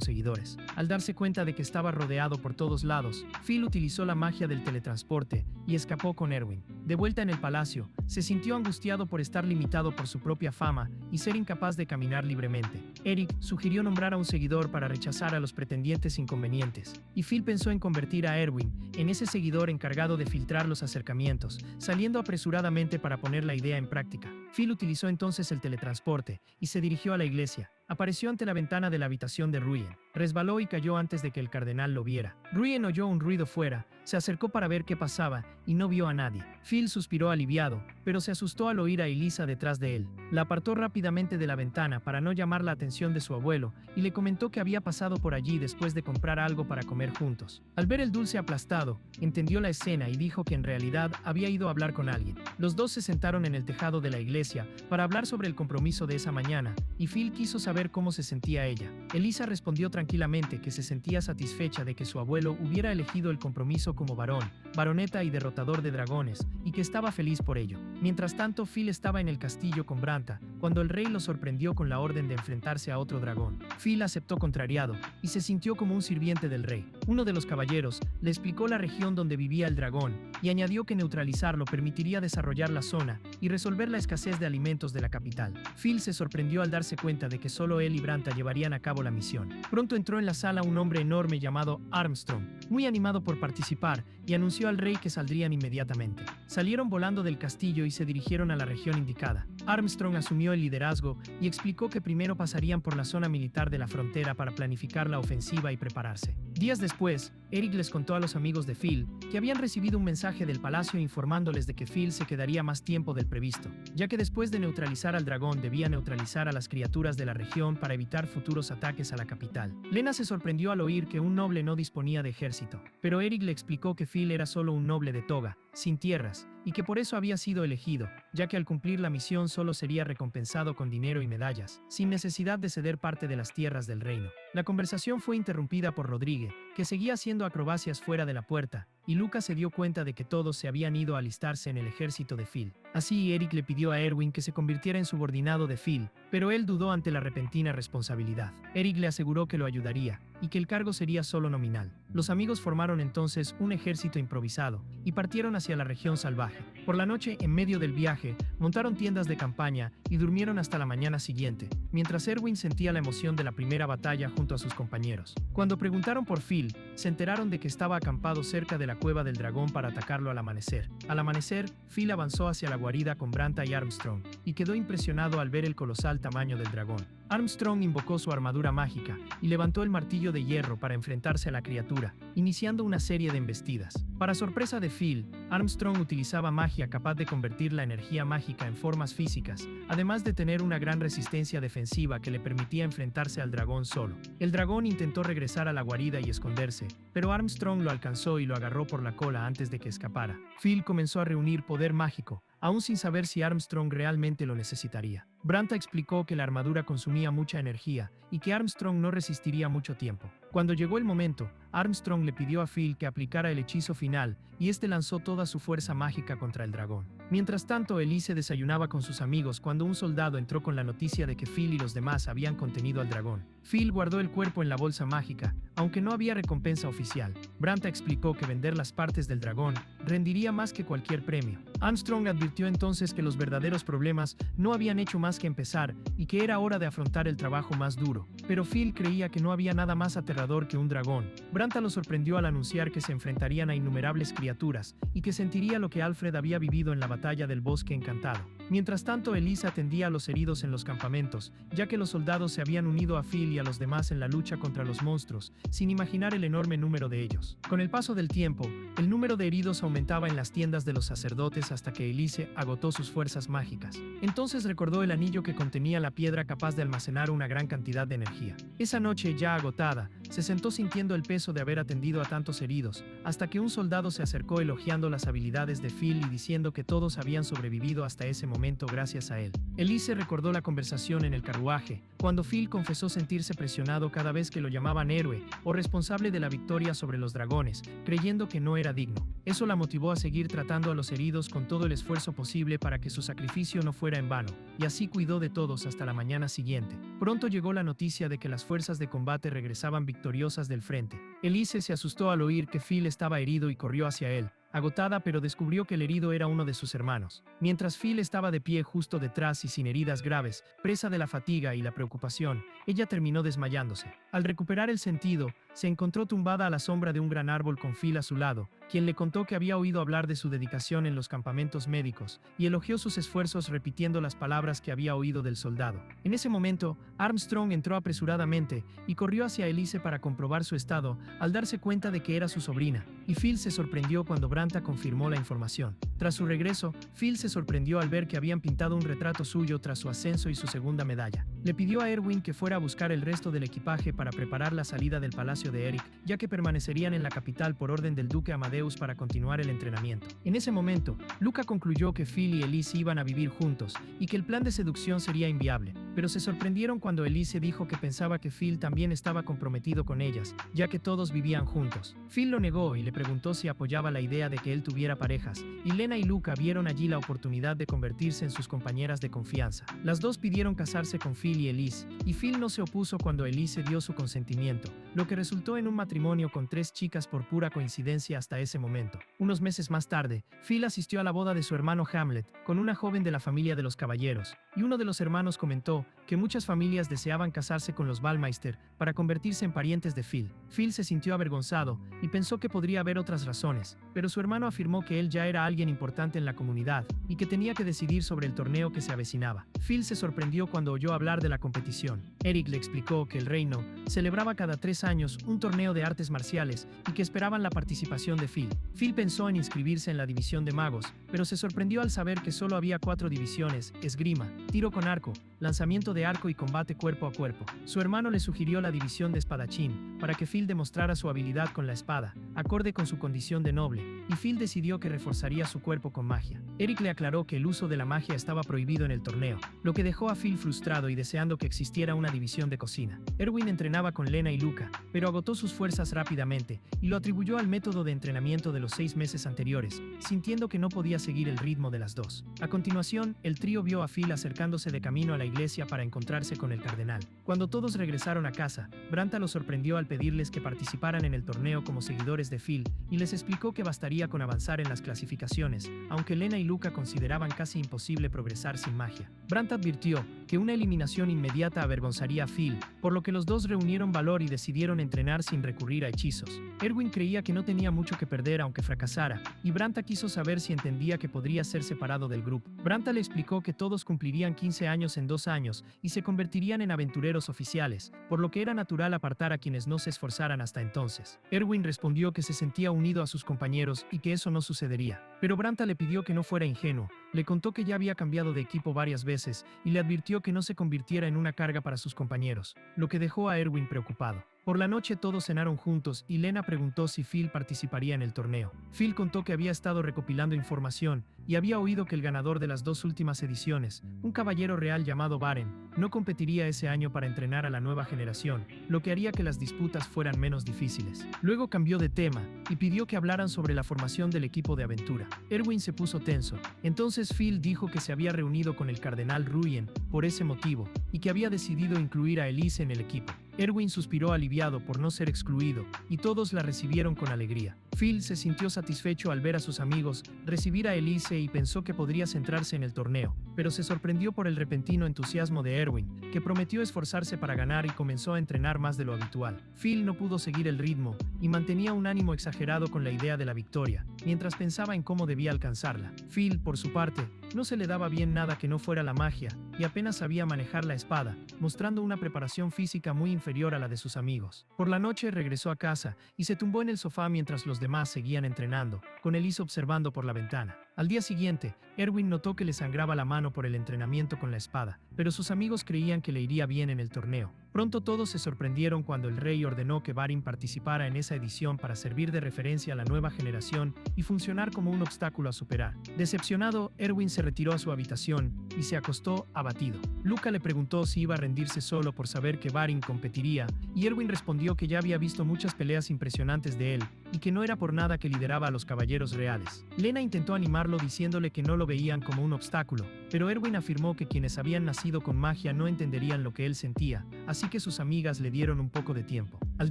seguidores. Al darse cuenta de que estaba rodeado por todos lados, Phil utilizó la magia del teletransporte y escapó con Erwin. De vuelta en el palacio, se sintió angustiado por estar limitado por su propia fama y ser incapaz de caminar libremente. Eric sugirió nombrar a un seguidor para rechazar a los pretendientes inconvenientes, y Phil pensó en convertir a Erwin en ese seguidor encargado de filtrar los acercamientos, saliendo apresuradamente para poner la idea en práctica. Phil utilizó entonces el teletransporte y se dirigió a la iglesia. Apareció ante la ventana de la habitación de Ruyen. Resbaló y cayó antes de que el cardenal lo viera. Ruyen oyó un ruido fuera, se acercó para ver qué pasaba y no vio a nadie. Phil suspiró aliviado, pero se asustó al oír a Elisa detrás de él. La apartó rápidamente de la ventana para no llamar la atención de su abuelo y le comentó que había pasado por allí después de comprar algo para comer juntos. Al ver el dulce aplastado, entendió la escena y dijo que en realidad había ido a hablar con alguien. Los dos se sentaron en el tejado de la iglesia para hablar sobre el compromiso de esa mañana, y Phil quiso saber cómo se sentía ella. Elisa respondió tranquilamente que se sentía satisfecha de que su abuelo hubiera elegido el compromiso como varón, baroneta y derrotador de dragones, y que estaba feliz por ello. Mientras tanto, Phil estaba en el castillo con Branta, cuando el rey lo sorprendió con la orden de enfrentarse a otro dragón. Phil aceptó contrariado, y se sintió como un sirviente del rey. Uno de los caballeros le explicó la región donde vivía el dragón, y añadió que neutralizarlo permitiría desarrollar la zona y resolver la escasez de alimentos de la capital. Phil se sorprendió al darse cuenta de que solo él y Branta llevarían a cabo la misión. Pronto entró en la sala un hombre enorme llamado Armstrong, muy animado por participar, y anunció al rey que saldrían inmediatamente. Salieron volando del castillo y se dirigieron a la región indicada. Armstrong asumió el liderazgo y explicó que primero pasarían por la zona militar de la frontera para planificar la ofensiva y prepararse. Días después, Eric les contó a los amigos de Phil que habían recibido un mensaje del palacio informándoles de que Phil se quedaría más tiempo del previsto, ya que después de neutralizar al dragón debía neutralizar a las criaturas de la región para evitar futuros ataques a la capital. Lena se sorprendió al oír que un noble no disponía de ejército, pero Eric le explicó que Phil era solo un noble de toga, sin tierras, y que por eso había sido elegido, ya que al cumplir la misión solo sería recompensado con dinero y medallas, sin necesidad de ceder parte de las tierras del reino. La conversación fue interrumpida por Rodrigue, que seguía haciendo acrobacias fuera de la puerta, y Lucas se dio cuenta de que todos se habían ido a alistarse en el ejército de Phil. Así Eric le pidió a Erwin que se convirtiera en subordinado de Phil, pero él dudó ante la repentina responsabilidad. Eric le aseguró que lo ayudaría, y que el cargo sería solo nominal. Los amigos formaron entonces un ejército improvisado, y partieron hacia la región salvaje. Por la noche, en medio del viaje, montaron tiendas de campaña y durmieron hasta la mañana siguiente, mientras Erwin sentía la emoción de la primera batalla junto a sus compañeros. Cuando preguntaron por Phil, se enteraron de que estaba acampado cerca de la cueva del dragón para atacarlo al amanecer. Al amanecer, Phil avanzó hacia la guarida con Branta y Armstrong, y quedó impresionado al ver el colosal tamaño del dragón. Armstrong invocó su armadura mágica y levantó el martillo de hierro para enfrentarse a la criatura, iniciando una serie de embestidas. Para sorpresa de Phil, Armstrong utilizaba magia capaz de convertir la energía mágica en formas físicas, además de tener una gran resistencia defensiva que le permitía enfrentarse al dragón solo. El dragón intentó regresar a la guarida y esconderse, pero Armstrong lo alcanzó y lo agarró por la cola antes de que escapara. Phil comenzó a reunir poder mágico, aún sin saber si Armstrong realmente lo necesitaría. Branta explicó que la armadura consumía mucha energía y que Armstrong no resistiría mucho tiempo. Cuando llegó el momento, Armstrong le pidió a Phil que aplicara el hechizo final y este lanzó toda su fuerza mágica contra el dragón. Mientras tanto, Elise desayunaba con sus amigos cuando un soldado entró con la noticia de que Phil y los demás habían contenido al dragón. Phil guardó el cuerpo en la bolsa mágica, aunque no había recompensa oficial. Branta explicó que vender las partes del dragón rendiría más que cualquier premio. Armstrong advirtió entonces que los verdaderos problemas no habían hecho más que empezar y que era hora de afrontar el trabajo más duro. Pero Phil creía que no había nada más aterrador que un dragón. Branta lo sorprendió al anunciar que se enfrentarían a innumerables criaturas y que sentiría lo que Alfred había vivido en la batalla del Bosque Encantado. Mientras tanto, Elise atendía a los heridos en los campamentos, ya que los soldados se habían unido a Phil y a los demás en la lucha contra los monstruos, sin imaginar el enorme número de ellos. Con el paso del tiempo, el número de heridos aumentaba en las tiendas de los sacerdotes hasta que Elise agotó sus fuerzas mágicas. Entonces recordó el anillo que contenía la piedra capaz de almacenar una gran cantidad de energía. Esa noche, ya agotada, se sentó sintiendo el peso de haber atendido a tantos heridos, hasta que un soldado se acercó elogiando las habilidades de Phil y diciendo que todos habían sobrevivido hasta ese momento gracias a él. Elise recordó la conversación en el carruaje, cuando Phil confesó sentirse presionado cada vez que lo llamaban héroe o responsable de la victoria sobre los dragones, creyendo que no era digno. Eso la motivó a seguir tratando a los heridos con todo el esfuerzo posible para que su sacrificio no fuera en vano, y así cuidó de todos hasta la mañana siguiente. Pronto llegó la noticia de que las fuerzas de combate regresaban victoriosas del frente. Elise se asustó al oír que Phil estaba herido y corrió hacia él, agotada, pero descubrió que el herido era uno de sus hermanos. Mientras Phil estaba de pie justo detrás y sin heridas graves, presa de la fatiga y la preocupación, ella terminó desmayándose. Al recuperar el sentido, se encontró tumbada a la sombra de un gran árbol con Phil a su lado, quien le contó que había oído hablar de su dedicación en los campamentos médicos, y elogió sus esfuerzos repitiendo las palabras que había oído del soldado. En ese momento, Armstrong entró apresuradamente y corrió hacia Elise para comprobar su estado, al darse cuenta de que era su sobrina, y Phil se sorprendió cuando Branta confirmó la información. Tras su regreso, Phil se sorprendió al ver que habían pintado un retrato suyo tras su ascenso y su segunda medalla. Le pidió a Erwin que fuera a buscar el resto del equipaje para preparar la salida del palacio de Eric, ya que permanecerían en la capital por orden del duque Amadeus para continuar el entrenamiento. En ese momento, Luca concluyó que Phil y Elise iban a vivir juntos y que el plan de seducción sería inviable, pero se sorprendieron cuando Elise dijo que pensaba que Phil también estaba comprometido con ellas, ya que todos vivían juntos. Phil lo negó y le preguntó si apoyaba la idea de que él tuviera parejas, y Lena y Luca vieron allí la oportunidad de convertirse en sus compañeras de confianza. Las dos pidieron casarse con Phil y Elise, y Phil no se opuso cuando Elise dio su consentimiento, lo que resultó en un matrimonio con 3 chicas por pura coincidencia hasta ese momento. Unos meses más tarde, Phil asistió a la boda de su hermano Hamlet, con una joven de la familia de los caballeros, y uno de los hermanos comentó que muchas familias deseaban casarse con los Ballmeister para convertirse en parientes de Phil. Phil se sintió avergonzado y pensó que podría haber otras razones, pero su hermano afirmó que él ya era alguien importante en la comunidad y que tenía que decidir sobre el torneo que se avecinaba. Phil se sorprendió cuando oyó hablar de la competición. Eric le explicó que el reino celebraba cada 3 años un torneo de artes marciales y que esperaban la participación de Phil. Phil pensó en inscribirse en la división de magos, pero se sorprendió al saber que solo había 4 divisiones: esgrima, tiro con arco, lanzamiento de arco y combate cuerpo a cuerpo. Su hermano le sugirió la división de espadachín, para que Phil demostrara su habilidad con la espada, acorde con su condición de noble, y Phil decidió que reforzaría su cuerpo con magia. Eric le aclaró que el uso de la magia estaba prohibido en el torneo, lo que dejó a Phil frustrado y deseando que existiera una división de cocina. Erwin entrenaba con Lena y Luca, pero agotó sus fuerzas rápidamente, y lo atribuyó al método de entrenamiento de los 6 meses anteriores, sintiendo que no podía seguir el ritmo de las dos. A continuación, el trío vio a Phil acercándose de camino a la iglesia para encontrarse con el cardenal. Cuando todos regresaron a casa, Branta los sorprendió al pedirles que participaran en el torneo como seguidores de Phil, y les explicó que bastaría con avanzar en las clasificaciones, aunque Lena y Luca consideraban casi imposible progresar sin magia. Branta advirtió que una eliminación inmediata avergonzaría a Phil, por lo que los dos reunieron valor y decidieron entrenar sin recurrir a hechizos. Erwin creía que no tenía mucho que perder aunque fracasara, y Branta quiso saber si entendía que podría ser separado del grupo. Branta le explicó que todos cumplirían 15 años en 2 años y se convertirían en aventureros oficiales, por lo que era natural apartar a quienes no se esforzaran hasta entonces. Erwin respondió que se sentía unido a sus compañeros y que eso no sucedería. Pero Branta le pidió que no fuera ingenuo, le contó que ya había cambiado de equipo varias veces y le advirtió que no se convirtiera en una carga para sus compañeros, lo que dejó a Erwin preocupado. Por la noche todos cenaron juntos y Lena preguntó si Phil participaría en el torneo. Phil contó que había estado recopilando información y había oído que el ganador de las 2 últimas ediciones, un caballero real llamado Baren, no competiría ese año para entrenar a la nueva generación, lo que haría que las disputas fueran menos difíciles. Luego cambió de tema y pidió que hablaran sobre la formación del equipo de aventura. Erwin se puso tenso. Entonces Phil dijo que se había reunido con el cardenal Ruyen por ese motivo y que había decidido incluir a Elise en el equipo. Erwin suspiró aliviado por no ser excluido, y todos la recibieron con alegría. Phil se sintió satisfecho al ver a sus amigos recibir a Elise y pensó que podría centrarse en el torneo, pero se sorprendió por el repentino entusiasmo de Erwin, que prometió esforzarse para ganar y comenzó a entrenar más de lo habitual. Phil no pudo seguir el ritmo y mantenía un ánimo exagerado con la idea de la victoria, mientras pensaba en cómo debía alcanzarla. Phil, por su parte, no se le daba bien nada que no fuera la magia, y apenas sabía manejar la espada, mostrando una preparación física muy inferior a la de sus amigos. Por la noche regresó a casa y se tumbó en el sofá mientras los demás seguían entrenando, con Elise observando por la ventana. Al día siguiente, Erwin notó que le sangraba la mano por el entrenamiento con la espada, pero sus amigos creían que le iría bien en el torneo. Pronto todos se sorprendieron cuando el rey ordenó que Varin participara en esa edición para servir de referencia a la nueva generación y funcionar como un obstáculo a superar. Decepcionado, Erwin se retiró a su habitación y se acostó abatido. Luca le preguntó si iba a rendirse solo por saber que Varin competiría, y Erwin respondió que ya había visto muchas peleas impresionantes de él y que no era por nada que lideraba a los caballeros reales. Lena intentó animarlo diciéndole que no lo veían como un obstáculo, pero Erwin afirmó que quienes habían nacido con magia no entenderían lo que él sentía, así que sus amigas le dieron un poco de tiempo. Al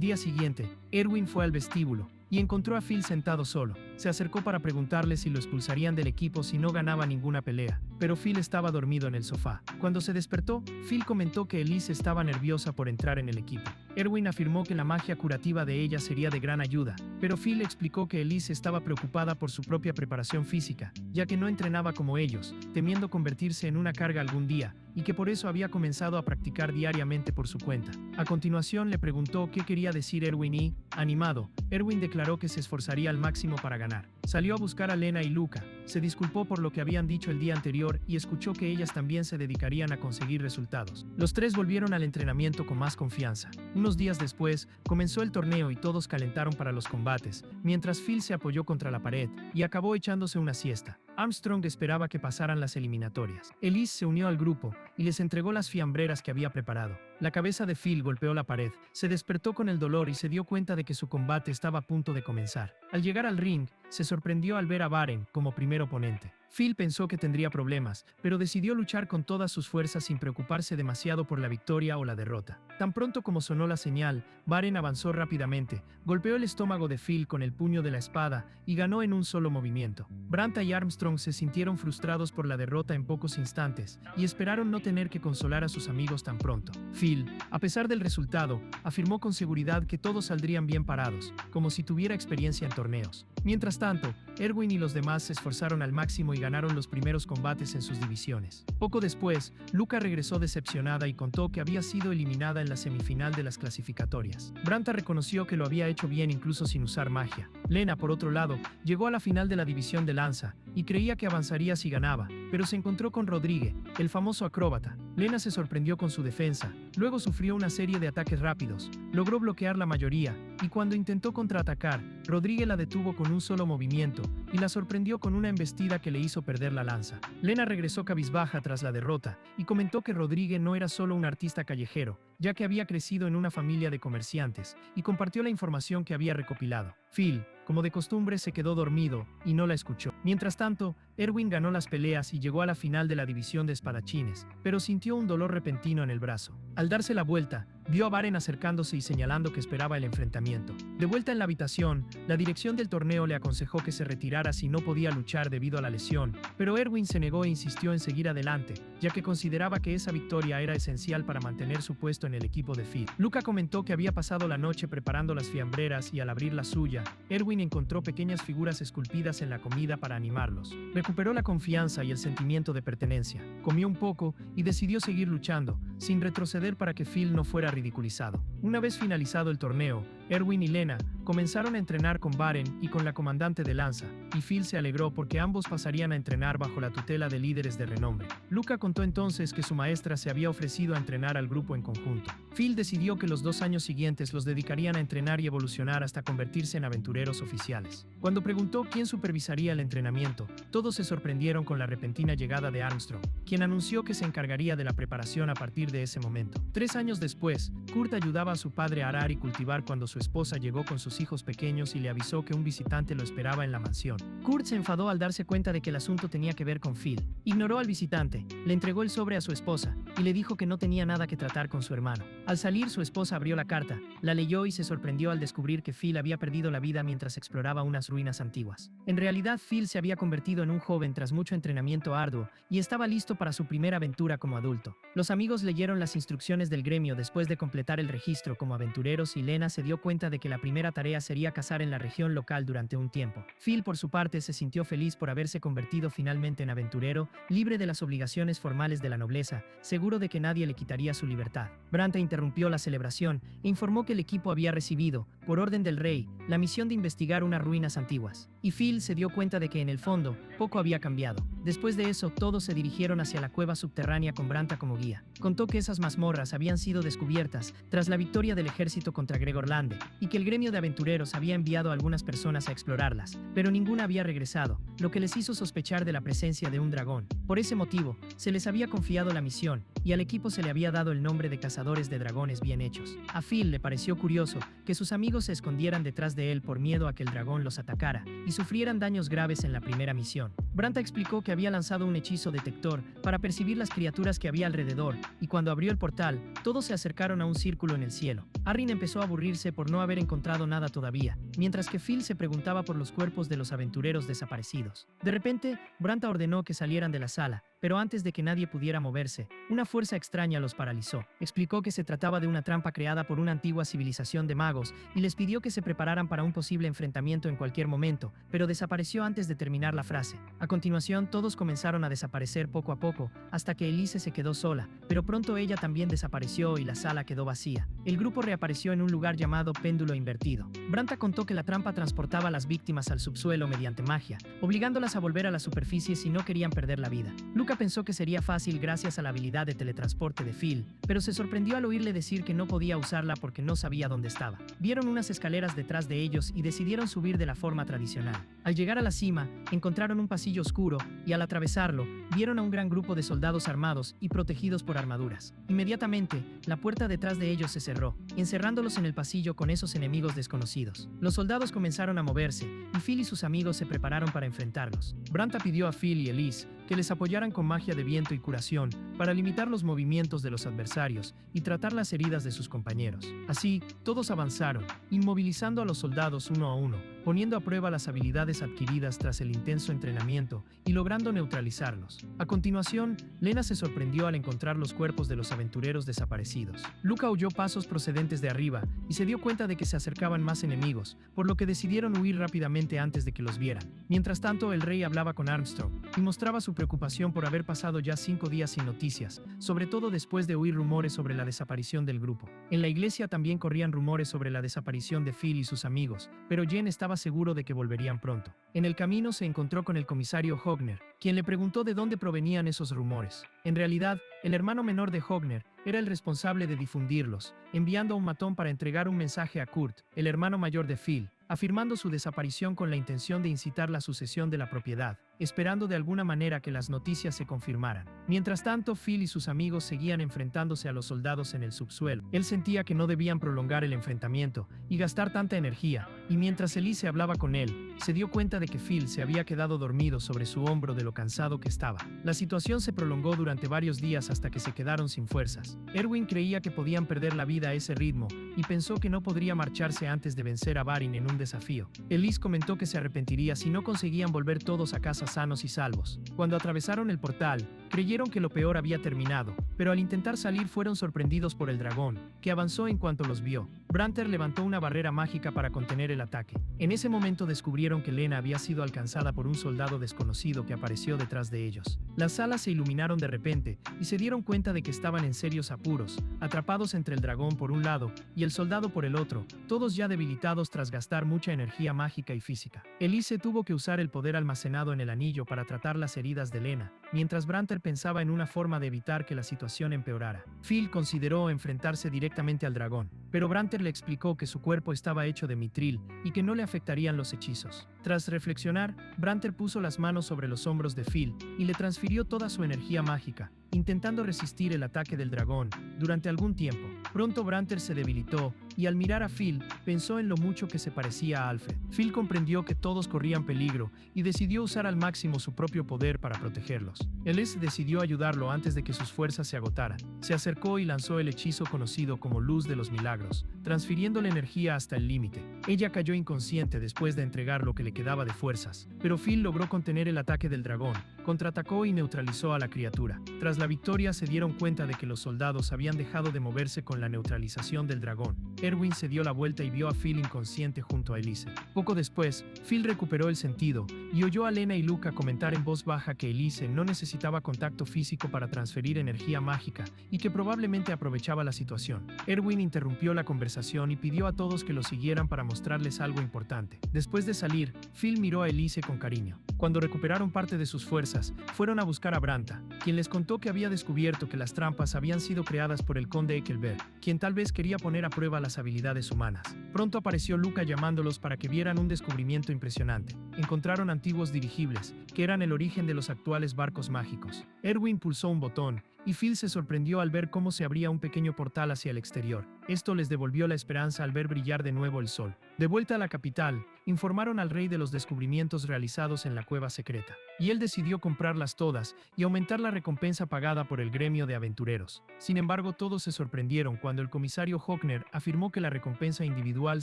día siguiente, Erwin fue al vestíbulo y encontró a Phil sentado solo. Se acercó para preguntarle si lo expulsarían del equipo si no ganaba ninguna pelea, pero Phil estaba dormido en el sofá. Cuando se despertó, Phil comentó que Elise estaba nerviosa por entrar en el equipo. Erwin afirmó que la magia curativa de ella sería de gran ayuda, pero Phil explicó que Elise estaba preocupada por su propia preparación física, ya que no entrenaba como ellos, temiendo convertirse en una carga algún día, y que por eso había comenzado a practicar diariamente por su cuenta. A continuación le preguntó qué quería decir Erwin y, animado, Erwin declaró que se esforzaría al máximo para ganar. Salió a buscar a Lena y Luca, se disculpó por lo que habían dicho el día anterior y escuchó que ellas también se dedicarían a conseguir resultados. Los tres volvieron al entrenamiento con más confianza. Unos días después, comenzó el torneo y todos calentaron para los combates, mientras Phil se apoyó contra la pared y acabó echándose una siesta. Armstrong esperaba que pasaran las eliminatorias. Elise se unió al grupo y les entregó las fiambreras que había preparado. La cabeza de Phil golpeó la pared, se despertó con el dolor y se dio cuenta de que su combate estaba a punto de comenzar. Al llegar al ring, se sorprendió al ver a Varin como primer oponente. Phil pensó que tendría problemas, pero decidió luchar con todas sus fuerzas sin preocuparse demasiado por la victoria o la derrota. Tan pronto como sonó la señal, Varin avanzó rápidamente, golpeó el estómago de Phil con el puño de la espada y ganó en un solo movimiento. Branta y Armstrong se sintieron frustrados por la derrota en pocos instantes y esperaron no tener que consolar a sus amigos tan pronto. Phil, a pesar del resultado, afirmó con seguridad que todos saldrían bien parados, como si tuviera experiencia en torneos. Mientras tanto, Erwin y los demás se esforzaron al máximo y ganaron los primeros combates en sus divisiones. Poco después, Luca regresó decepcionada y contó que había sido eliminada en la semifinal de las clasificatorias. Branta reconoció que lo había hecho bien incluso sin usar magia. Lena, por otro lado, llegó a la final de la división de lanza y creía que avanzaría si ganaba, pero se encontró con Rodrigue, el famoso acróbata. Lena se sorprendió con su defensa, luego sufrió una serie de ataques rápidos, logró bloquear la mayoría, y cuando intentó contraatacar, Rodrigue la detuvo con un solo movimiento, y la sorprendió con una embestida que le hizo perder la lanza. Lena regresó cabizbaja tras la derrota, y comentó que Rodrigue no era solo un artista callejero, ya que había crecido en una familia de comerciantes, y compartió la información que había recopilado. Phil, como de costumbre, se quedó dormido y no la escuchó. Mientras tanto, Erwin ganó las peleas y llegó a la final de la división de espadachines, pero sintió un dolor repentino en el brazo. Al darse la vuelta, vio a Varin acercándose y señalando que esperaba el enfrentamiento. De vuelta en la habitación, la dirección del torneo le aconsejó que se retirara si no podía luchar debido a la lesión, pero Erwin se negó e insistió en seguir adelante, ya que consideraba que esa victoria era esencial para mantener su puesto en el equipo de Phil. Luca comentó que había pasado la noche preparando las fiambreras y al abrir la suya, Erwin encontró pequeñas figuras esculpidas en la comida para animarlos. Recuperó la confianza y el sentimiento de pertenencia. Comió un poco y decidió seguir luchando, sin retroceder para que Phil no fuera ridiculizado. Una vez finalizado el torneo, Erwin y Lena comenzaron a entrenar con Varin y con la comandante de lanza, y Phil se alegró porque ambos pasarían a entrenar bajo la tutela de líderes de renombre. Luca contó entonces que su maestra se había ofrecido a entrenar al grupo en conjunto. Phil decidió que los 2 años siguientes los dedicarían a entrenar y evolucionar hasta convertirse en aventureros oficiales. Cuando preguntó quién supervisaría el entrenamiento, todos se sorprendieron con la repentina llegada de Armstrong, quien anunció que se encargaría de la preparación a partir de ese momento. 3 años después, Kurt ayudaba a su padre a arar y cultivar cuando su esposa llegó con sus hijos pequeños y le avisó que un visitante lo esperaba en la mansión. Kurt se enfadó al darse cuenta de que el asunto tenía que ver con Phil. Ignoró al visitante, le entregó el sobre a su esposa y le dijo que no tenía nada que tratar con su hermano. Al salir, su esposa abrió la carta, la leyó y se sorprendió al descubrir que Phil había perdido la vida mientras exploraba unas ruinas antiguas. En realidad, Phil se había convertido en un joven tras mucho entrenamiento arduo y estaba listo para su primera aventura como adulto. Los amigos leyeron las instrucciones del gremio después de completar el registro como aventureros y Lena se dio cuenta de que la primera tarea sería cazar en la región local durante un tiempo. Phil, por su parte, se sintió feliz por haberse convertido finalmente en aventurero, libre de las obligaciones formales de la nobleza, seguro de que nadie le quitaría su libertad. Branta interrumpió la celebración e informó que el equipo había recibido, por orden del rey, la misión de investigar unas ruinas antiguas. Y Phil se dio cuenta de que en el fondo, poco había cambiado. Después de eso, todos se dirigieron hacia la cueva subterránea con Branta como guía. Contó que esas mazmorras habían sido descubiertas tras la victoria del ejército contra Gregorlande y que el gremio de aventureros había enviado a algunas personas a explorarlas, pero ninguna había regresado, lo que les hizo sospechar de la presencia de un dragón. Por ese motivo, se les había confiado la misión y al equipo se le había dado el nombre de cazadores de dragones bien hechos. A Phil le pareció curioso que sus amigos se escondieran detrás de él por miedo a que el dragón los atacara y sufrieran daños graves en la primera misión. Branta explicó que había lanzado un hechizo detector para percibir las criaturas que había alrededor, y cuando abrió el portal, todos se acercaron a un círculo en el cielo. Arryn empezó a aburrirse por no haber encontrado nada todavía, mientras que Phil se preguntaba por los cuerpos de los aventureros desaparecidos. De repente, Branta ordenó que salieran de la sala, pero antes de que nadie pudiera moverse, una fuerza extraña los paralizó. Explicó que se trataba de una trampa creada por una antigua civilización de magos y les pidió que se prepararan para un posible enfrentamiento en cualquier momento, pero desapareció antes de terminar la frase. A continuación, todos comenzaron a desaparecer poco a poco, hasta que Elise se quedó sola, pero pronto ella también desapareció y la sala quedó vacía. El grupo reapareció en un lugar llamado Péndulo Invertido. Branta contó que la trampa transportaba a las víctimas al subsuelo mediante magia, obligándolas a volver a la superficie si no querían perder la vida. Luca pensó que sería fácil gracias a la habilidad de teletransporte de Phil, pero se sorprendió al oírle decir que no podía usarla porque no sabía dónde estaba. Vieron unas escaleras detrás de ellos y decidieron subir de la forma tradicional. Al llegar a la cima, encontraron un pasillo oscuro y al atravesarlo, vieron a un gran grupo de soldados armados y protegidos por armaduras. Inmediatamente, la puerta detrás de ellos se cerró, encerrándolos en el pasillo con esos enemigos desconocidos. Los soldados comenzaron a moverse y Phil y sus amigos se prepararon para enfrentarlos. Branta pidió a Phil y Elise que les apoyaran con magia de viento y curación para limitar los movimientos de los adversarios y tratar las heridas de sus compañeros. Así, todos avanzaron, inmovilizando a los soldados uno a uno, poniendo a prueba las habilidades adquiridas tras el intenso entrenamiento y logrando neutralizarlos. A continuación, Lena se sorprendió al encontrar los cuerpos de los aventureros desaparecidos. Luca oyó pasos procedentes de arriba y se dio cuenta de que se acercaban más enemigos, por lo que decidieron huir rápidamente antes de que los vieran. Mientras tanto, el rey hablaba con Armstrong y mostraba su preocupación por haber pasado ya 5 días sin noticias, sobre todo después de oír rumores sobre la desaparición del grupo. En la iglesia también corrían rumores sobre la desaparición de Phil y sus amigos, pero Jen estaba seguro de que volverían pronto. En el camino se encontró con el comisario Hogner, quien le preguntó de dónde provenían esos rumores. En realidad, el hermano menor de Hogner era el responsable de difundirlos, enviando a un matón para entregar un mensaje a Kurt, el hermano mayor de Phil, afirmando su desaparición con la intención de incitar la sucesión de la propiedad, esperando de alguna manera que las noticias se confirmaran. Mientras tanto, Phil y sus amigos seguían enfrentándose a los soldados en el subsuelo. Él sentía que no debían prolongar el enfrentamiento y gastar tanta energía, y mientras Elise hablaba con él, se dio cuenta de que Phil se había quedado dormido sobre su hombro de lo cansado que estaba. La situación se prolongó durante varios días hasta que se quedaron sin fuerzas. Erwin creía que podían perder la vida a ese ritmo y pensó que no podría marcharse antes de vencer a Varin en un desafío. Elise comentó que se arrepentiría si no conseguían volver todos a casa sanos y salvos. Cuando atravesaron el portal, creyeron que lo peor había terminado, pero al intentar salir fueron sorprendidos por el dragón, que avanzó en cuanto los vio. Branter levantó una barrera mágica para contener el ataque. En ese momento descubrieron que Lena había sido alcanzada por un soldado desconocido que apareció detrás de ellos. Las salas se iluminaron de repente y se dieron cuenta de que estaban en serios apuros, atrapados entre el dragón por un lado y el soldado por el otro, todos ya debilitados tras gastar mucha energía mágica y física. Elise tuvo que usar el poder almacenado en el anillo para tratar las heridas de Lena, mientras Branter pensaba en una forma de evitar que la situación empeorara. Phil consideró enfrentarse directamente al dragón, pero Branter le explicó que su cuerpo estaba hecho de mitril y que no le afectarían los hechizos. Tras reflexionar, Branter puso las manos sobre los hombros de Phil y le transfirió toda su energía mágica, intentando resistir el ataque del dragón durante algún tiempo. Pronto Branter se debilitó y al mirar a Phil, pensó en lo mucho que se parecía a Alfred. Phil comprendió que todos corrían peligro y decidió usar al máximo su propio poder para protegerlos. Elise decidió ayudarlo antes de que sus fuerzas se agotaran. Se acercó y lanzó el hechizo conocido como Luz de los Milagros, transfiriendo la energía hasta el límite. Ella cayó inconsciente después de entregar lo que le quedaba de fuerzas, pero Phil logró contener el ataque del dragón, contraatacó y neutralizó a la criatura. Tras la victoria se dieron cuenta de que los soldados habían dejado de moverse con la neutralización del dragón. Erwin se dio la vuelta y vio a Phil inconsciente junto a Elise. Poco después, Phil recuperó el sentido y oyó a Lena y Luca comentar en voz baja que Elise no necesitaba contacto físico para transferir energía mágica y que probablemente aprovechaba la situación. Erwin interrumpió la conversación y pidió a todos que lo siguieran para mostrarles algo importante. Después de salir, Phil miró a Elise con cariño. Cuando recuperaron parte de sus fuerzas, fueron a buscar a Branta, quien les contó que había descubierto que las trampas habían sido creadas por el conde Ekelberg, quien tal vez quería poner a prueba las habilidades humanas. Pronto apareció Luca llamándolos para que vieran un descubrimiento impresionante. Encontraron antiguos dirigibles, que eran el origen de los actuales barcos mágicos. Erwin pulsó un botón, y Phil se sorprendió al ver cómo se abría un pequeño portal hacia el exterior. Esto les devolvió la esperanza al ver brillar de nuevo el sol. De vuelta a la capital, informaron al rey de los descubrimientos realizados en la cueva secreta, y él decidió comprarlas todas y aumentar la recompensa pagada por el gremio de aventureros. Sin embargo, todos se sorprendieron cuando el comisario Hockner afirmó que la recompensa individual